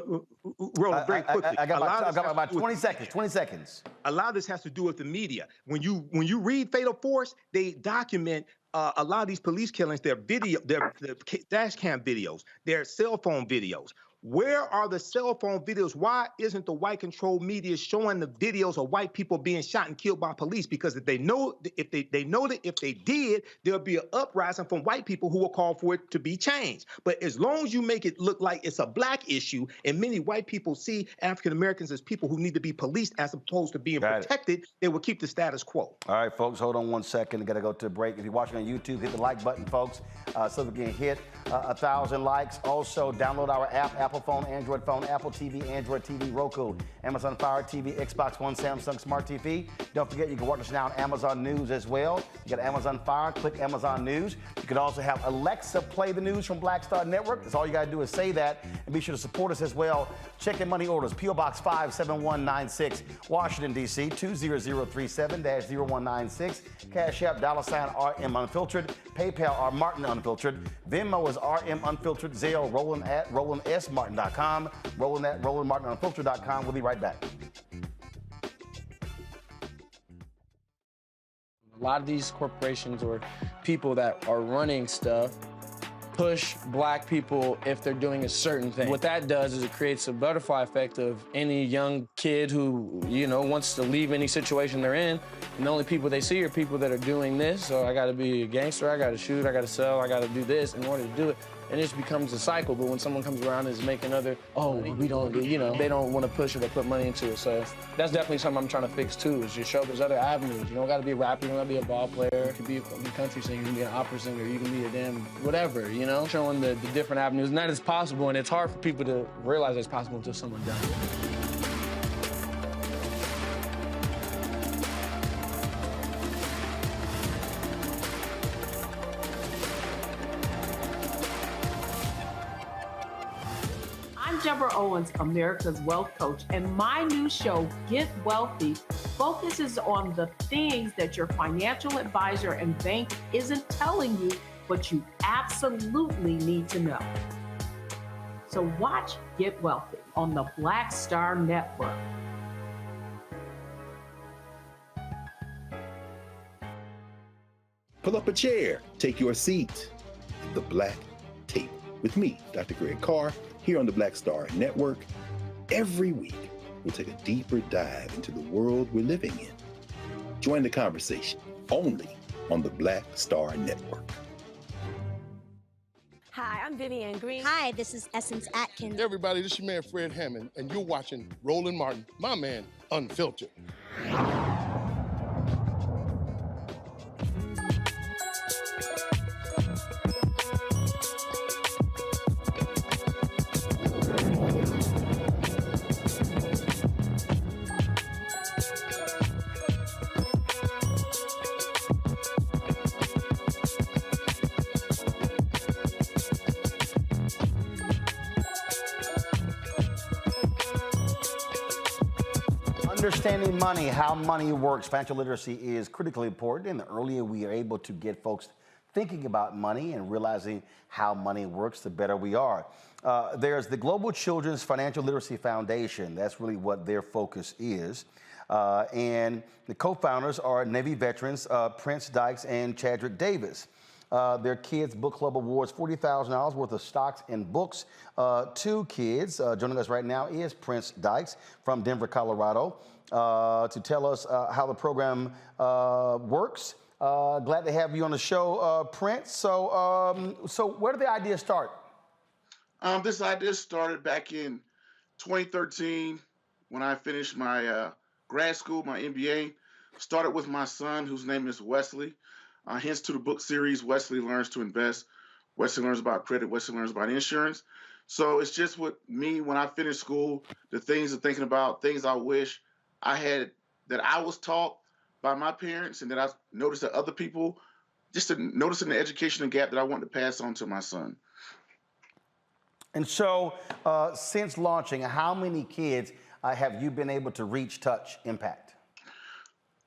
Roland, very quickly. I got about 20 seconds. 20 seconds. A lot of this has to do with the media. When you read Fatal Force, they document a lot of these police killings. Their dash cam videos, their cell phone videos. Where are the cell phone videos? Why isn't the white-controlled media showing the videos of white people being shot and killed by police? Because if they know that if they did, there'll be an uprising from white people who will call for it to be changed. But as long as you make it look like it's a black issue, and many white people see African Americans as people who need to be policed as opposed to being protected, they will keep the status quo. All right, folks, hold on 1 second. I got to go to a break. If you're watching on YouTube, hit the like button, folks, so we can hit 1,000 likes. Also, download our app, Apple phone, Android phone, Apple TV, Android TV, Roku, Amazon Fire TV, Xbox One, Samsung Smart TV. Don't forget, you can watch us now on Amazon News as well. You got Amazon Fire, click Amazon News. You can also have Alexa play the news from Black Star Network. That's all you got to do is say that, and be sure to support us as well. Check in money orders, P.O. Box 57196, Washington, D.C., 20037-0196. Cash App, $RM Unfiltered. PayPal, R Martin Unfiltered. Venmo is RM Unfiltered. Zelle, Roland at RolandSMartin.com. Roland at RolandMartinUnfiltered.com. We'll be right back. A lot of these corporations or people that are running stuff push black people if they're doing a certain thing. What that does is it creates a butterfly effect of any young kid who, wants to leave any situation they're in, and the only people they see are people that are doing this. So I gotta be a gangster, I gotta shoot, I gotta sell, I gotta do this in order to do it. And it just becomes a cycle. But when someone comes around and is making we don't, they don't want to push it or put money into it. So that's definitely something I'm trying to fix too, is just show there's other avenues. You don't gotta be a rapper, you don't gotta be a ball player, you can be a country singer, you can be an opera singer, you can be a damn whatever, showing the different avenues. And that is possible, and it's hard for people to realize it's possible until someone does it. Deborah Owens, America's Wealth Coach, and my new show, Get Wealthy, focuses on the things that your financial advisor and bank isn't telling you, but you absolutely need to know. So watch Get Wealthy on the Black Star Network. Pull up a chair, take your seat at the Black Table with me, Dr. Greg Carr, here on the Black Star Network. Every week, we'll take a deeper dive into the world we're living in. Join the conversation only on the Black Star Network. Hi, I'm Vivian Green. Hi, this is Essence Atkins. Hey everybody, this is your man Fred Hammond, and you're watching Roland Martin, my man, Unfiltered. Understanding money, how money works, financial literacy is critically important, and the earlier we are able to get folks thinking about money and realizing how money works, the better we are. There's the Global Children's Financial Literacy Foundation. That's really what their focus is. And the co-founders are Navy veterans Prince Dykes and Chadrick Davis. Their Kids Book Club awards $40,000 worth of stocks and books to kids. Joining us right now is Prince Dykes from Denver, Colorado, to tell us how the program works. Glad to have you on the show, Prince. So where did the idea start? This idea started back in 2013 when I finished my grad school, my MBA. Started with my son, whose name is Wesley. Hence to the book series, Wesley Learns to Invest. Western learns about credit, Western learns about insurance. So it's just with me when I finish school, the things I'm thinking about, things I wish I had that I was taught by my parents and that I noticed that other people, just to noticing the educational gap that I want to pass on to my son. And so, since launching, how many kids have you been able to reach, touch, impact?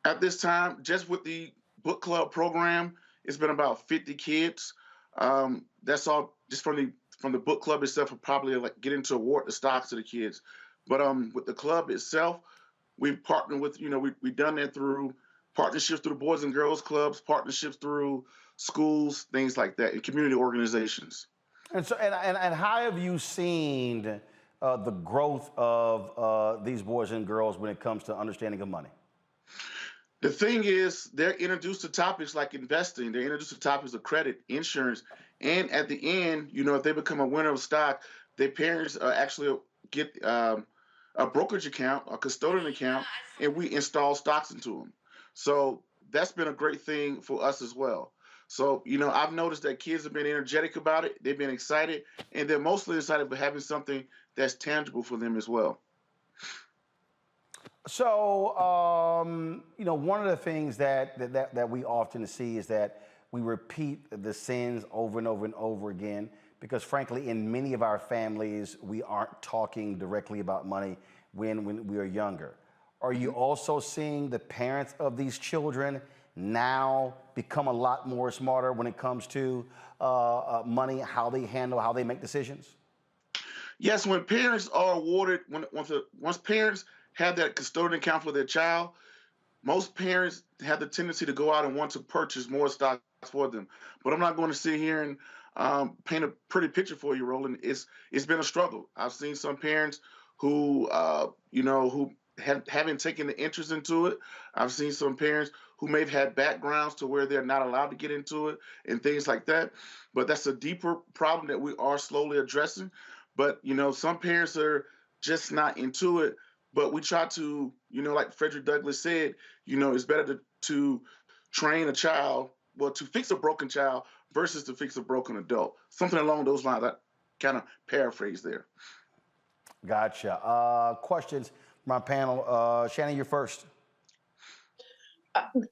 At this time, just with the book club program, it's been about 50 kids. That's all just from the book club itself. Will probably like get into award the stocks to the kids, but with the club itself, we've partnered with we've done that through partnerships through the Boys and Girls Clubs, partnerships through schools, things like that, and community organizations. And so, and how have you seen the growth of these boys and girls when it comes to understanding of money? The thing is, they're introduced to topics like investing. They're introduced to topics of credit, insurance, and at the end, if they become a winner of stock, their parents actually get a brokerage account, a custodian account, and we install stocks into them. So that's been a great thing for us as well. So, I've noticed that kids have been energetic about it. They've been excited, and they're mostly excited about having something that's tangible for them as well. So, one of the things that we often see is that we repeat the sins over and over and over again because, frankly, in many of our families, we aren't talking directly about money when we are younger. Are you also seeing the parents of these children now become a lot more smarter when it comes to money, how they handle, how they make decisions? Yes, when parents are awarded, once parents have that custodian account for their child, most parents have the tendency to go out and want to purchase more stocks for them. But I'm not going to sit here and paint a pretty picture for you, Roland. It's been a struggle. I've seen some parents who who haven't taken the interest into it. I've seen some parents who may have had backgrounds to where they're not allowed to get into it and things like that. But that's a deeper problem that we are slowly addressing. But, some parents are just not into it. But we try to, like Frederick Douglass said, it's better to train a child, to fix a broken child versus to fix a broken adult. Something along those lines. I kind of paraphrase there. Gotcha. Questions from our panel. Shannon, you're first.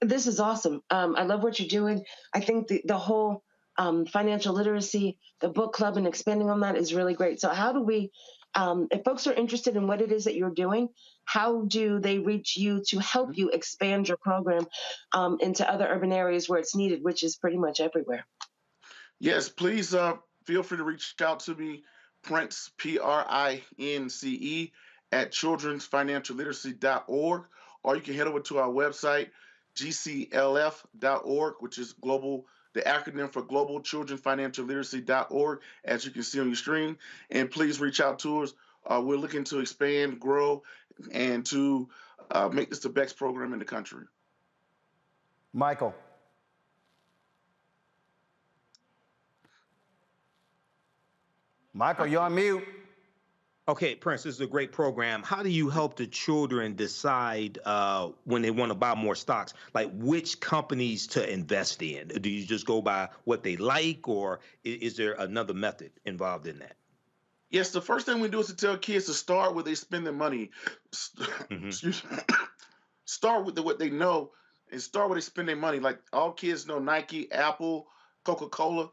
This is awesome. I love what you're doing. I think the whole financial literacy, the book club, and expanding on that is really great. So how do we, if folks are interested in what it is that you're doing, how do they reach you to help you expand your program into other urban areas where it's needed, which is pretty much everywhere? Yes, please feel free to reach out to me, Prince, Prince, at childrensfinancialliteracy.org, or you can head over to our website, gclf.org, which is global, the acronym for Global Children Financial Literacy.org, as you can see on your screen. And please reach out to us. We're looking to expand, grow, and to make this the best program in the country. Michael. Michael, you're on mute. Okay, Prince, this is a great program. How do you help the children decide when they want to buy more stocks, like which companies to invest in? Do you just go by what they like, or is there another method involved in that? Yes, the first thing we do is to tell kids to start where they spend their money. Start with what they know and start where they spend their money. Like all kids know Nike, Apple, Coca-Cola.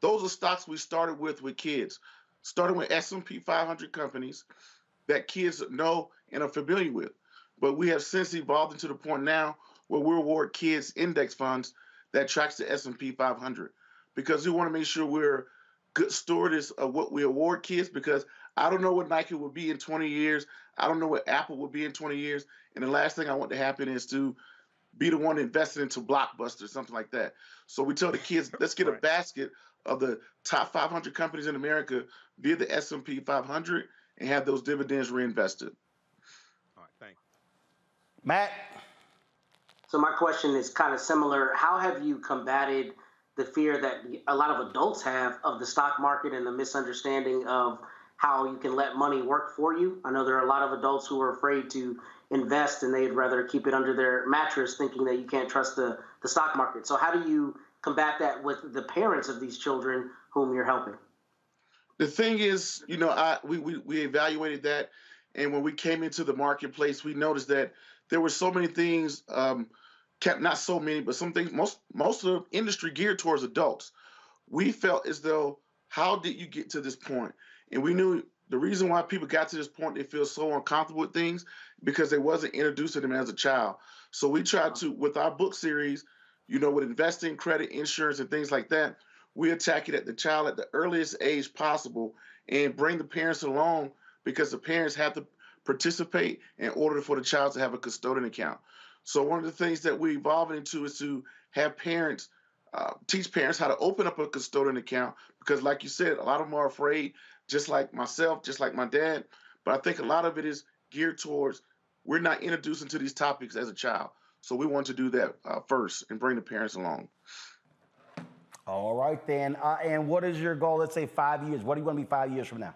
Those are stocks we started with kids. Starting with S&P 500 companies that kids know and are familiar with. But we have since evolved into the point now where we award kids index funds that tracks the S&P 500 because we want to make sure we're good stewards of what we award kids, because I don't know what Nike will be in 20 years. I don't know what Apple will be in 20 years. And the last thing I want to happen is to be the one invested into Blockbuster, something like that. So we tell the kids, let's get a basket of the top 500 companies in America via the S&P 500 and have those dividends reinvested. All right, thanks. Matt? So my question is kind of similar. How have you combated the fear that a lot of adults have of the stock market and the misunderstanding of how you can let money work for you? I know there are a lot of adults who are afraid to invest and they'd rather keep it under their mattress thinking that you can't trust the stock market. So how do you combat that with the parents of these children whom you're helping? The thing is, we evaluated that, and when we came into the marketplace, we noticed that there were so many things, not so many, but some things, most of the industry geared towards adults. We felt as though, how did you get to this point? And we knew the reason why people got to this point, they feel so uncomfortable with things, because they wasn't introduced to them as a child. So we tried to, with our book series, with investing, credit, insurance, and things like that, we attack it at the child at the earliest age possible and bring the parents along, because the parents have to participate in order for the child to have a custodian account. So one of the things that we evolved into is to have parents, teach parents how to open up a custodian account, because like you said, a lot of them are afraid, just like myself, just like my dad. But I think a lot of it is geared towards, we're not introducing to these topics as a child. So we want to do that first and bring the parents along. All right, then. And what is your goal? Let's say 5 years. What do you want to be 5 years from now?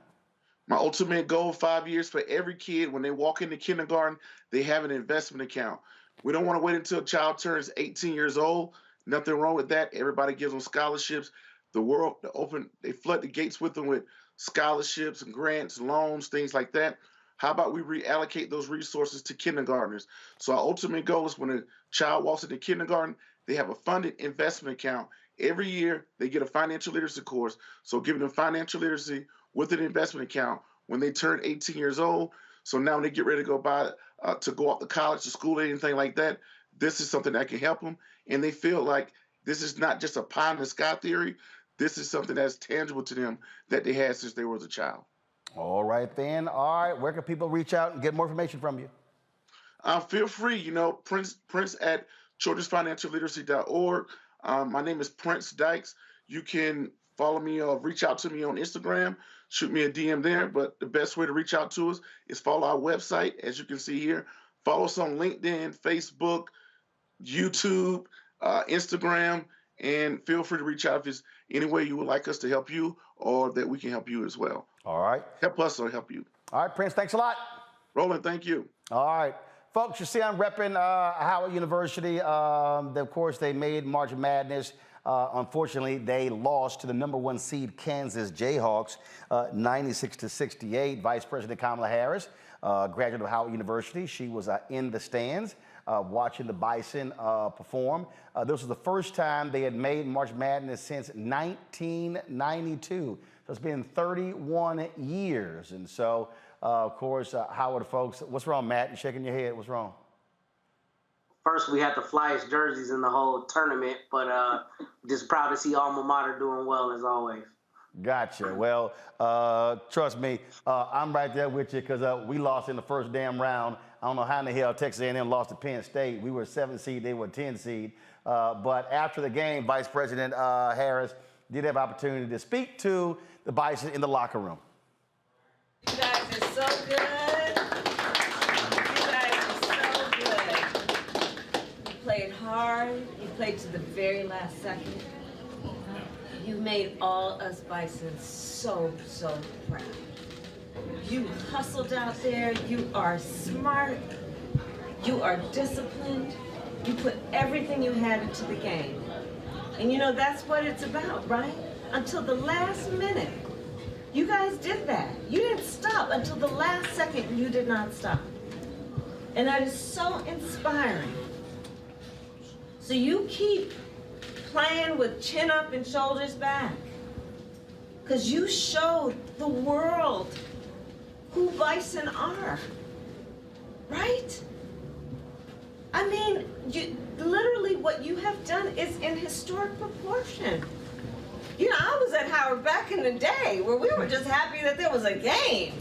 My ultimate goal, 5 years, for every kid, when they walk into kindergarten, they have an investment account. We don't want to wait until a child turns 18 years old. Nothing wrong with that. Everybody gives them scholarships. They flood the gates with them with scholarships and grants, loans, things like that. How about we reallocate those resources to kindergartners? So our ultimate goal is when a child walks into kindergarten, they have a funded investment account. Every year, they get a financial literacy course. So giving them financial literacy with an investment account when they turn 18 years old. So now when they get ready to go off to college, to school, anything like that, this is something that can help them. And they feel like this is not just a pie in the sky theory. This is something that's tangible to them that they had since they were a child. All right, then. All right. Where can people reach out and get more information from you? Feel free, Prince at childrensfinancialliteracy.org. My name is Prince Dykes. You can follow me or reach out to me on Instagram. Shoot me a DM there. But the best way to reach out to us is follow our website, as you can see here. Follow us on LinkedIn, Facebook, YouTube, Instagram, and feel free to reach out if there's any way you would like us to help you or that we can help you as well. All right. Help us or help you. All right, Prince, thanks a lot. Roland, thank you. All right. Folks, you see I'm repping Howard University. Of course, they made March Madness. Unfortunately, they lost to the #1 seed Kansas Jayhawks, 96-68. Vice President Kamala Harris, graduate of Howard University. She was in the stands watching the Bison perform. This was the first time they had made March Madness since 1992. So it's been 31 years. And so, of course, Howard folks, what's wrong, Matt? You're shaking your head. What's wrong? First, we had the flyest jerseys in the whole tournament, but just proud to see Alma Mater doing well as always. Gotcha. Well, trust me, I'm right there with you because we lost in the first damn round. I don't know how in the hell Texas A&M lost to Penn State. We were a 7 seed, they were a 10 seed. But after the game, Vice President Harris did have opportunity to speak to the Bison in the locker room. You guys are so good. You guys are so good. You played hard. You played to the very last second. You made all us Bison so, so proud. You hustled out there. You are smart. You are disciplined. You put everything you had into the game. And that's what it's about, right? Until the last minute. You guys did that. You didn't stop until the last second. You did not stop. And that is so inspiring. So you keep playing with chin up and shoulders back. Because you showed the world who Bison are. Right? I mean, literally what you have done is in historic proportion. I was at Howard back in the day where we were just happy that there was a game,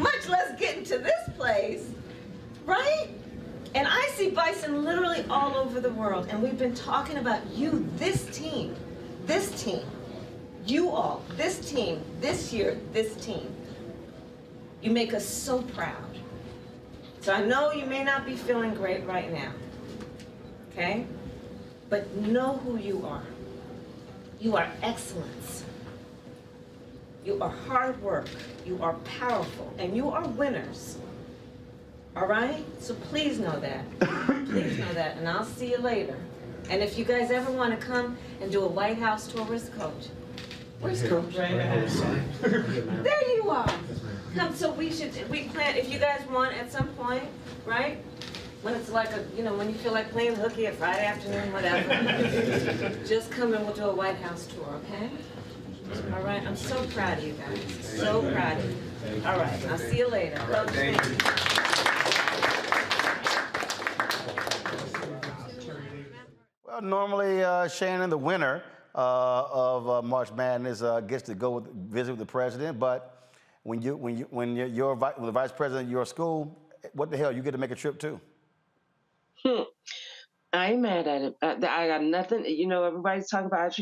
much less getting to this place, right? And I see Bison literally all over the world, and we've been talking about you, this team, you all, this team, this year, this team. You make us so proud. So I know you may not be feeling great right now, okay? But know who you are. You are excellence. You are hard work. You are powerful. And you are winners. All right? So please know that. Please know that. And I'll see you later. And if you guys ever want to come and do a White House tour with Coach, Where's Coach? There you are. Come, so we plan, if you guys want at some point, right? When it's like when you feel like playing hooky at Friday afternoon, whatever, just come and we'll do a White House tour, okay? All right, I'm so proud of you guys. So proud of you. All right, I'll see you later. Coach, thank you. Well, normally, Shannon, the winner of March Madness gets to go visit with the president, but when you're the vice president of your school, what the hell, you get to make a trip too. I ain't mad at it. I got nothing. Everybody's talking about,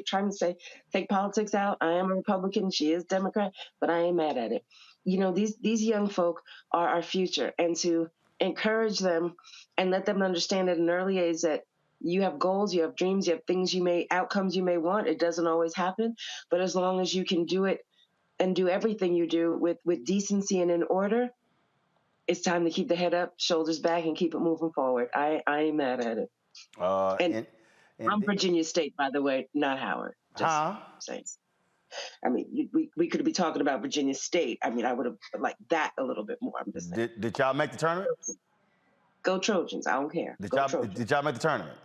trying to say, take politics out. I am a Republican. She is Democrat, but I ain't mad at it. These young folk are our future, and to encourage them and let them understand at an early age that you have goals, you have dreams, you have outcomes you may want. It doesn't always happen, but as long as you can do it and do everything you do with decency and in order, it's time to keep the head up, shoulders back, and keep it moving forward. I ain't mad at it. And I'm Virginia State, by the way, not Howard. Just saying. I mean, we could be talking about Virginia State. I mean, I would have liked that a little bit more. I'm just saying. Did y'all make the tournament? Go Trojans. I don't care. Did y'all make the tournament?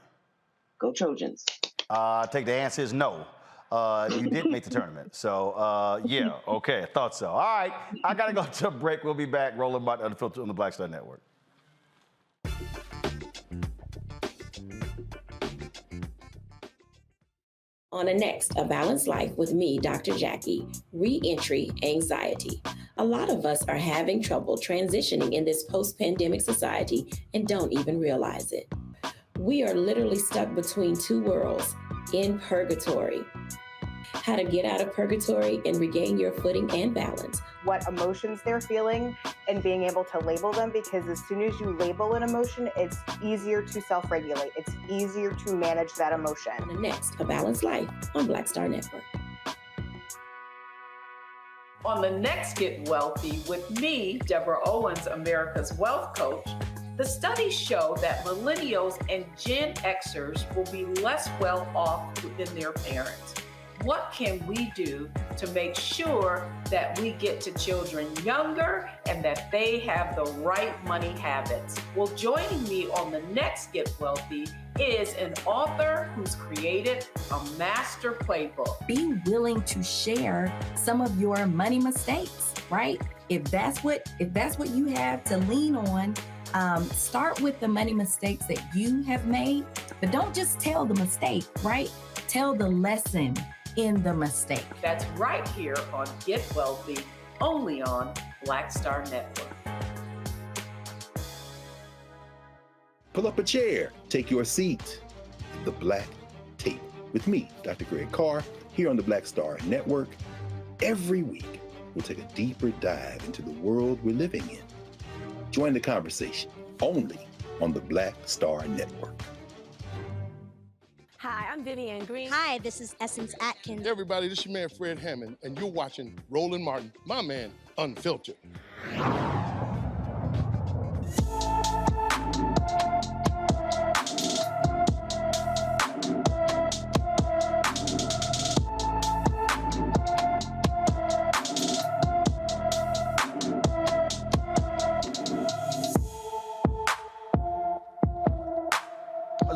Go Trojans. I take the answer is no. You didn't make the tournament. So, yeah, okay, I thought so. All right, I got to go to a break. We'll be back. Roland Martin Unfiltered on the Black Star Network. On the next, A Balanced Life with me, Dr. Jackie, Re-entry Anxiety. A lot of us are having trouble transitioning in this post-pandemic society and don't even realize it. We are literally stuck between two worlds, in purgatory. How to get out of purgatory and regain your footing and balance. What emotions they're feeling and being able to label them, because as soon as you label an emotion, it's easier to self-regulate. It's easier to manage that emotion. On the next, A Balanced Life on Black Star Network. On the next Get Wealthy with me, Deborah Owens, America's Wealth Coach, the studies show that millennials and Gen Xers will be less well off than their parents. What can we do to make sure that we get to children younger and that they have the right money habits? Well, joining me on the next Get Wealthy is an author who's created a master playbook. Be willing to share some of your money mistakes, right? If that's what you have to lean on, start with the money mistakes that you have made, but don't just tell the mistake, right? Tell the lesson in the mistake. That's right here on Get Wealthy, only on Black Star Network. Pull up a chair, take your seat. The Black Tape with me, Dr. Greg Carr, here on the Black Star Network. Every week, we'll take a deeper dive into the world we're living in. Join the conversation only on the Black Star Network. Hi, I'm Vivian Green. Hi, this is Essence Atkins. Hey everybody, this is your man Fred Hammond, and you're watching Roland Martin, my man, Unfiltered.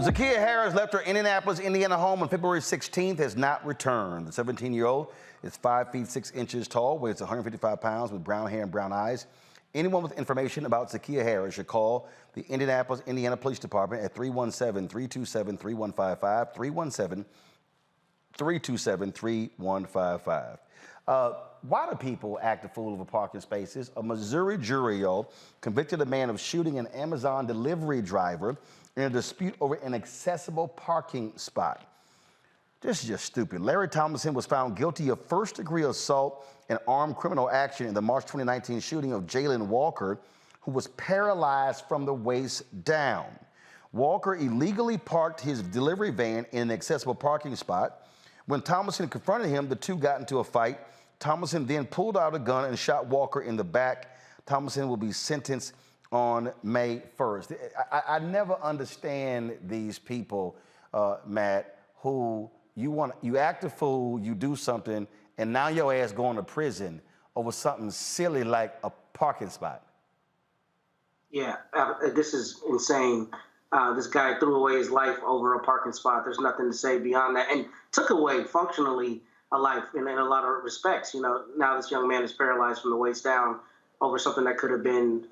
Zakiya Harris left her Indianapolis, Indiana home on February 16th, has not returned. The 17-year-old is 5 feet 6 inches tall, weighs 155 pounds, with brown hair and brown eyes. Anyone with information about Zakiya Harris should call the Indianapolis, Indiana Police Department at 317-327-3155, 317-327-3155. Why do people act a fool over parking spaces? A Missouri jury convicted a man of shooting an Amazon delivery driver in a dispute over an accessible parking spot. This is just stupid. Larry Thomason was found guilty of first-degree assault and armed criminal action in the March 2019 shooting of Jalen Walker, who was paralyzed from the waist down. Walker illegally parked his delivery van in an accessible parking spot. When Thomason confronted him, the two got into a fight. Thomason then pulled out a gun and shot Walker in the back. Thomason will be sentenced on May 1st. I never understand these people, Matt, who you act a fool, you do something, and now your ass going to prison over something silly like a parking spot. Yeah, this is insane. This guy threw away his life over a parking spot. There's nothing to say beyond that, and took away functionally a life in a lot of respects. You know, now this young man is paralyzed from the waist down over something that could have been,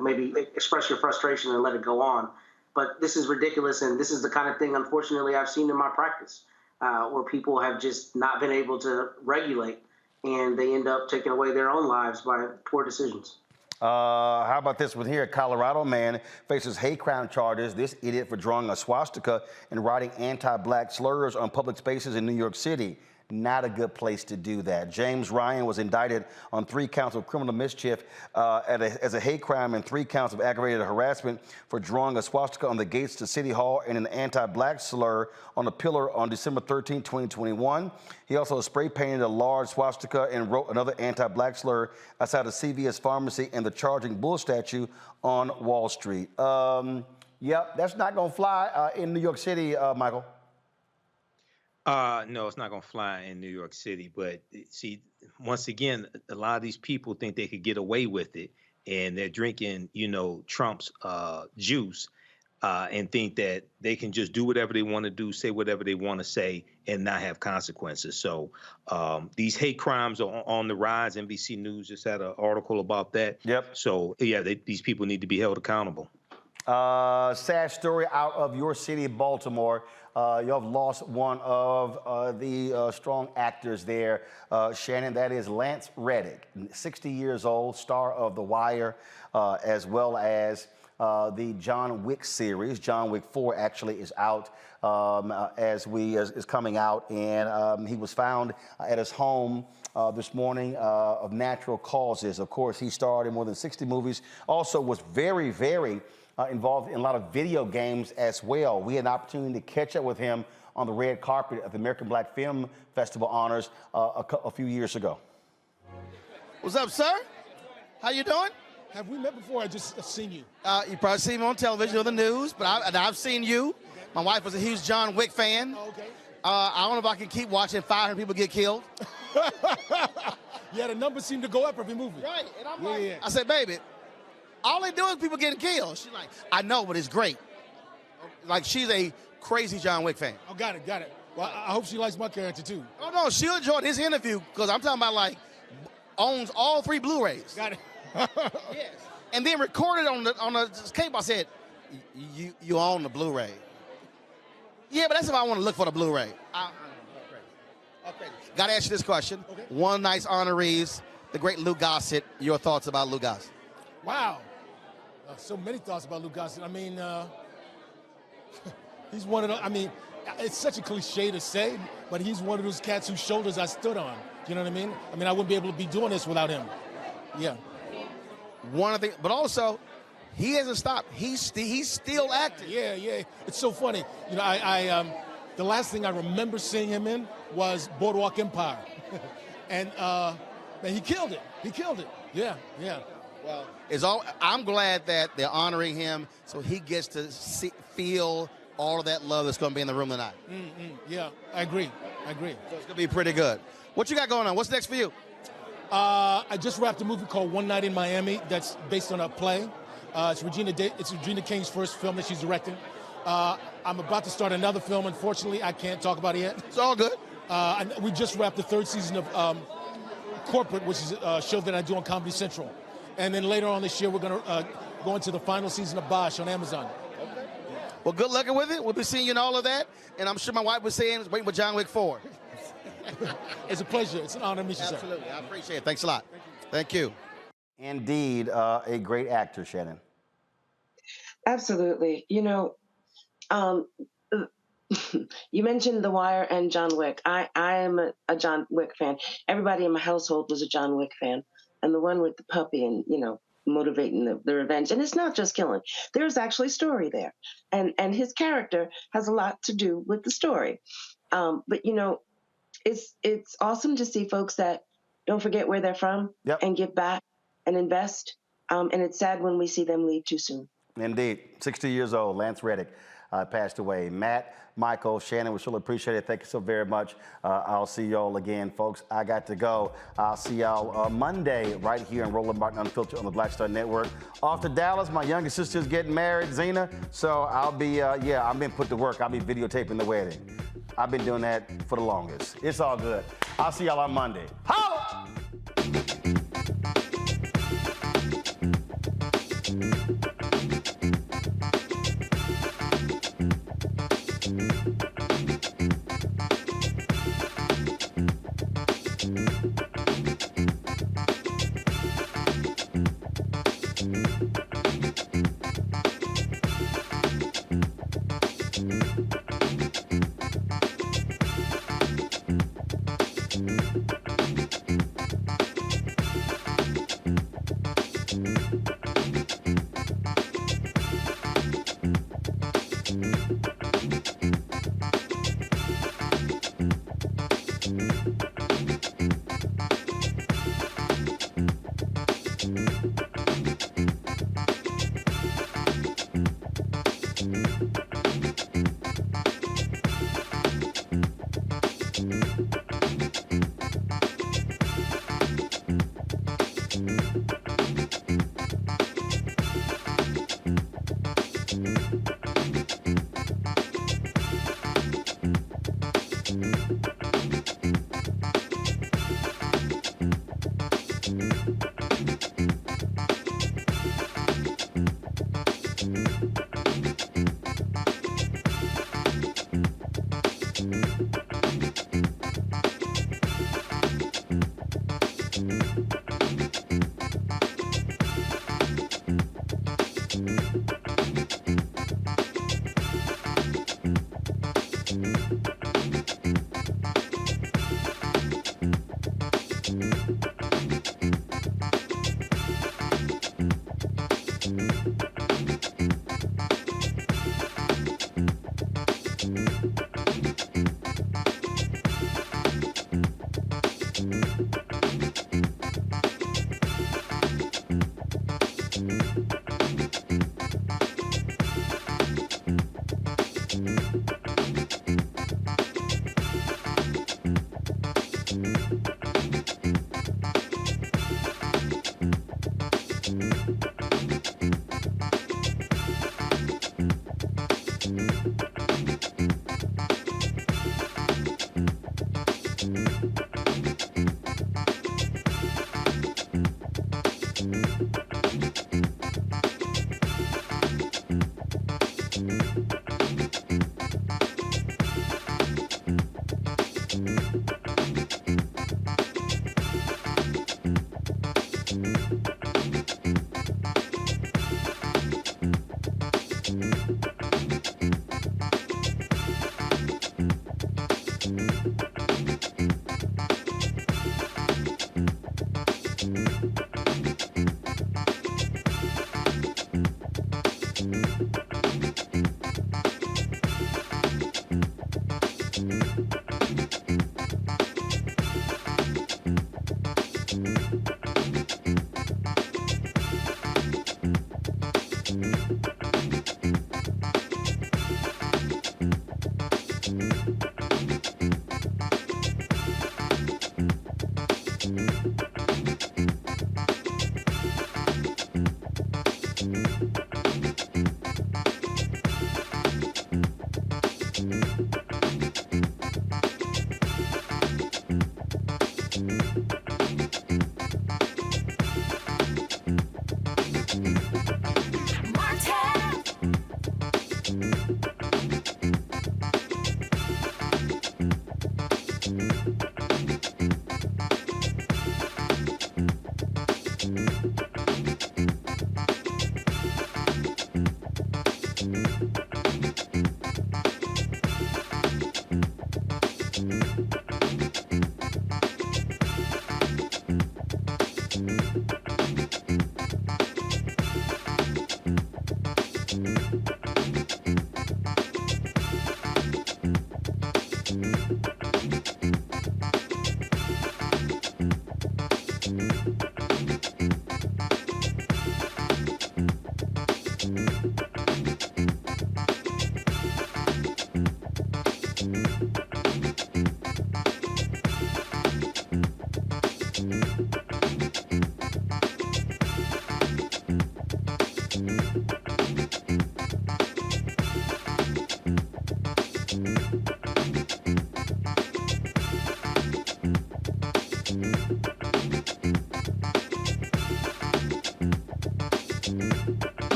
maybe express your frustration and let it go on. But this is ridiculous, and this is the kind of thing, unfortunately, I've seen in my practice, where people have just not been able to regulate, and they end up taking away their own lives by poor decisions. How about this one here? A Colorado man faces hate crime charges. This idiot for drawing a swastika and writing anti-black slurs on public spaces in New York City. Not a good place to do that. James Ryan was indicted on 3 counts of criminal mischief as a hate crime and 3 counts of aggravated harassment for drawing a swastika on the gates to City Hall and an anti-black slur on a pillar on December 13, 2021. He also spray painted a large swastika and wrote another anti-black slur outside a CVS pharmacy and the Charging Bull statue on Wall Street. Yep, that's not going to fly in New York City, Michael. No, it's not going to fly in New York City. But see, once again, a lot of these people think they could get away with it, and they're drinking, Trump's juice, and think that they can just do whatever they want to do, say whatever they want to say, and not have consequences. So these hate crimes are on the rise. NBC News just had an article about that. Yep. So yeah, these people need to be held accountable. Sad story out of your city, Baltimore. You have lost one of the strong actors there, Shannon. That is Lance Reddick, 60 years old, star of The Wire, as well as the John Wick series. John Wick 4 actually is out is coming out, and he was found at his home this morning of natural causes. Of course, he starred in more than 60 movies. Also was very, very involved in a lot of video games as well. We had an opportunity to catch up with him on the red carpet at the American Black Film Festival Honors a few years ago. What's up, sir? How you doing? Have we met before? I just seen you. You probably seen me on television or the news, but I've seen you. My wife was a huge John Wick fan. Oh, okay. I don't know if I can keep watching 500 people get killed. Yeah, the numbers seem to go up every movie. Right, and I'm I said, baby, all they do is people getting killed. She's like, I know, but it's great. Like, she's a crazy John Wick fan. Oh, got it. Well, I hope she likes my character, too. Oh, no, she'll enjoy this interview, because I'm talking about, like, owns all 3 Blu-rays. Got it. Yes. And then recorded on the cable. I said, you own the Blu-ray. Yeah, but that's if I want to look for the Blu-ray. Okay. Got to ask you this question. Okay. One night's honorees, the great Lou Gossett. Your thoughts about Lou Gossett? Wow. So many thoughts about Lou Gossett. I mean, he's one of the, it's such a cliche to say, but he's one of those cats whose shoulders I stood on. You know what I mean? I wouldn't be able to be doing this without him. Yeah. One of the, but also, he hasn't stopped. He's still active. Yeah. It's so funny. You know, I the last thing I remember seeing him in was Boardwalk Empire, and man, he killed it. Yeah. Well, I'm glad that they're honoring him, so he gets to feel all of that love that's going to be in the room tonight. Yeah, I agree. So it's going to be pretty good. What you got going on? What's next for you? I just wrapped a movie called One Night in Miami that's based on a play. It's Regina King's first film that she's directing. I'm about to start another film. Unfortunately, I can't talk about it yet. It's all good. We just wrapped the 3rd season of Corporate, which is a show that I do on Comedy Central. And then later on this year, we're going to go into the final season of Bosch on Amazon. Okay. Well, good luck with it. We'll be seeing you in all of that. And I'm sure my wife was saying, waiting for John Wick 4. It's a pleasure. It's an honor to meet you, sir. Absolutely. I appreciate it. Thanks a lot. Thank you. Indeed, a great actor, Shannon. Absolutely. You know, you mentioned The Wire and John Wick. I am a John Wick fan. Everybody in my household was a John Wick fan. And the one with the puppy and, motivating the revenge. And it's not just killing. There's actually story there. And his character has a lot to do with the story. But, it's awesome to see folks that don't forget where they're from and give back and invest. And it's sad when we see them leave too soon. Indeed. 60 years old, Lance Reddick passed away. Matt, Michael, Shannon, we surely appreciate it. Thank you so very much. I'll see y'all again, folks. I got to go. I'll see y'all Monday right here on Roland Martin Unfiltered on the Black Star Network. Off to Dallas, my youngest sister's getting married, Zena. So I'll be, I've been put to work. I'll be videotaping the wedding. I've been doing that for the longest. It's all good. I'll see y'all on Monday. Holla!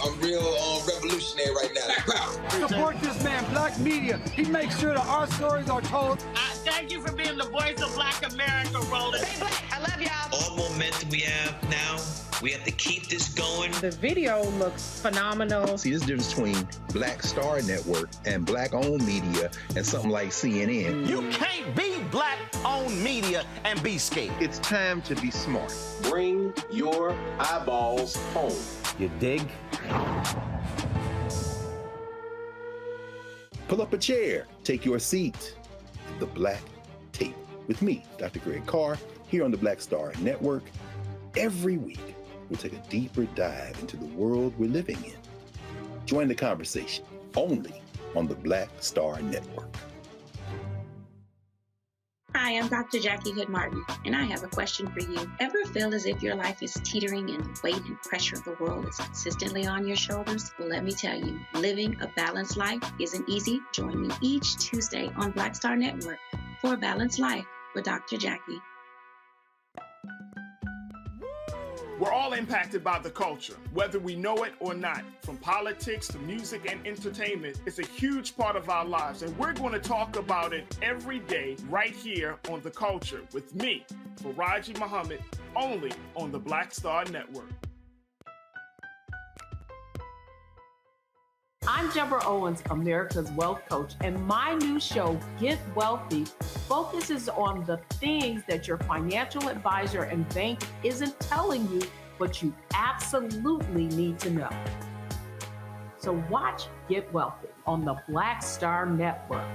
I'm real revolutionary right now. Support this man, Black Media. He makes sure that our stories are told. Thank you for being the voice of Black America, Roland. Stay black. I love y'all. All momentum we have now, we have to keep this going. The video looks phenomenal. See, this difference between Black Star Network and Black-owned media and something like CNN. You can't be Black-owned media and be scared. It's time to be smart. Bring your eyeballs home. You dig? Pull up a chair, take your seat. The Black Tape with me, Dr. Greg Carr, here on the Black Star Network. Every week, we'll take a deeper dive into the world we're living in. Join the conversation only on the Black Star Network. Hi, I'm Dr. Jackie Hood Martin, and I have a question for you. Ever feel as if your life is teetering and the weight and pressure of the world is consistently on your shoulders? Well, let me tell you, living a balanced life isn't easy. Join me each Tuesday on Black Star Network for A Balanced Life with Dr. Jackie. We're all impacted by the culture, whether we know it or not. From politics to music and entertainment, it's a huge part of our lives, and we're going to talk about it every day right here on The Culture with me, Faraji Muhammad, only on the Black Star Network. I'm Deborah Owens, America's Wealth Coach, and my new show, Get Wealthy, focuses on the things that your financial advisor and bank isn't telling you, but you absolutely need to know. So watch Get Wealthy on the Black Star Network.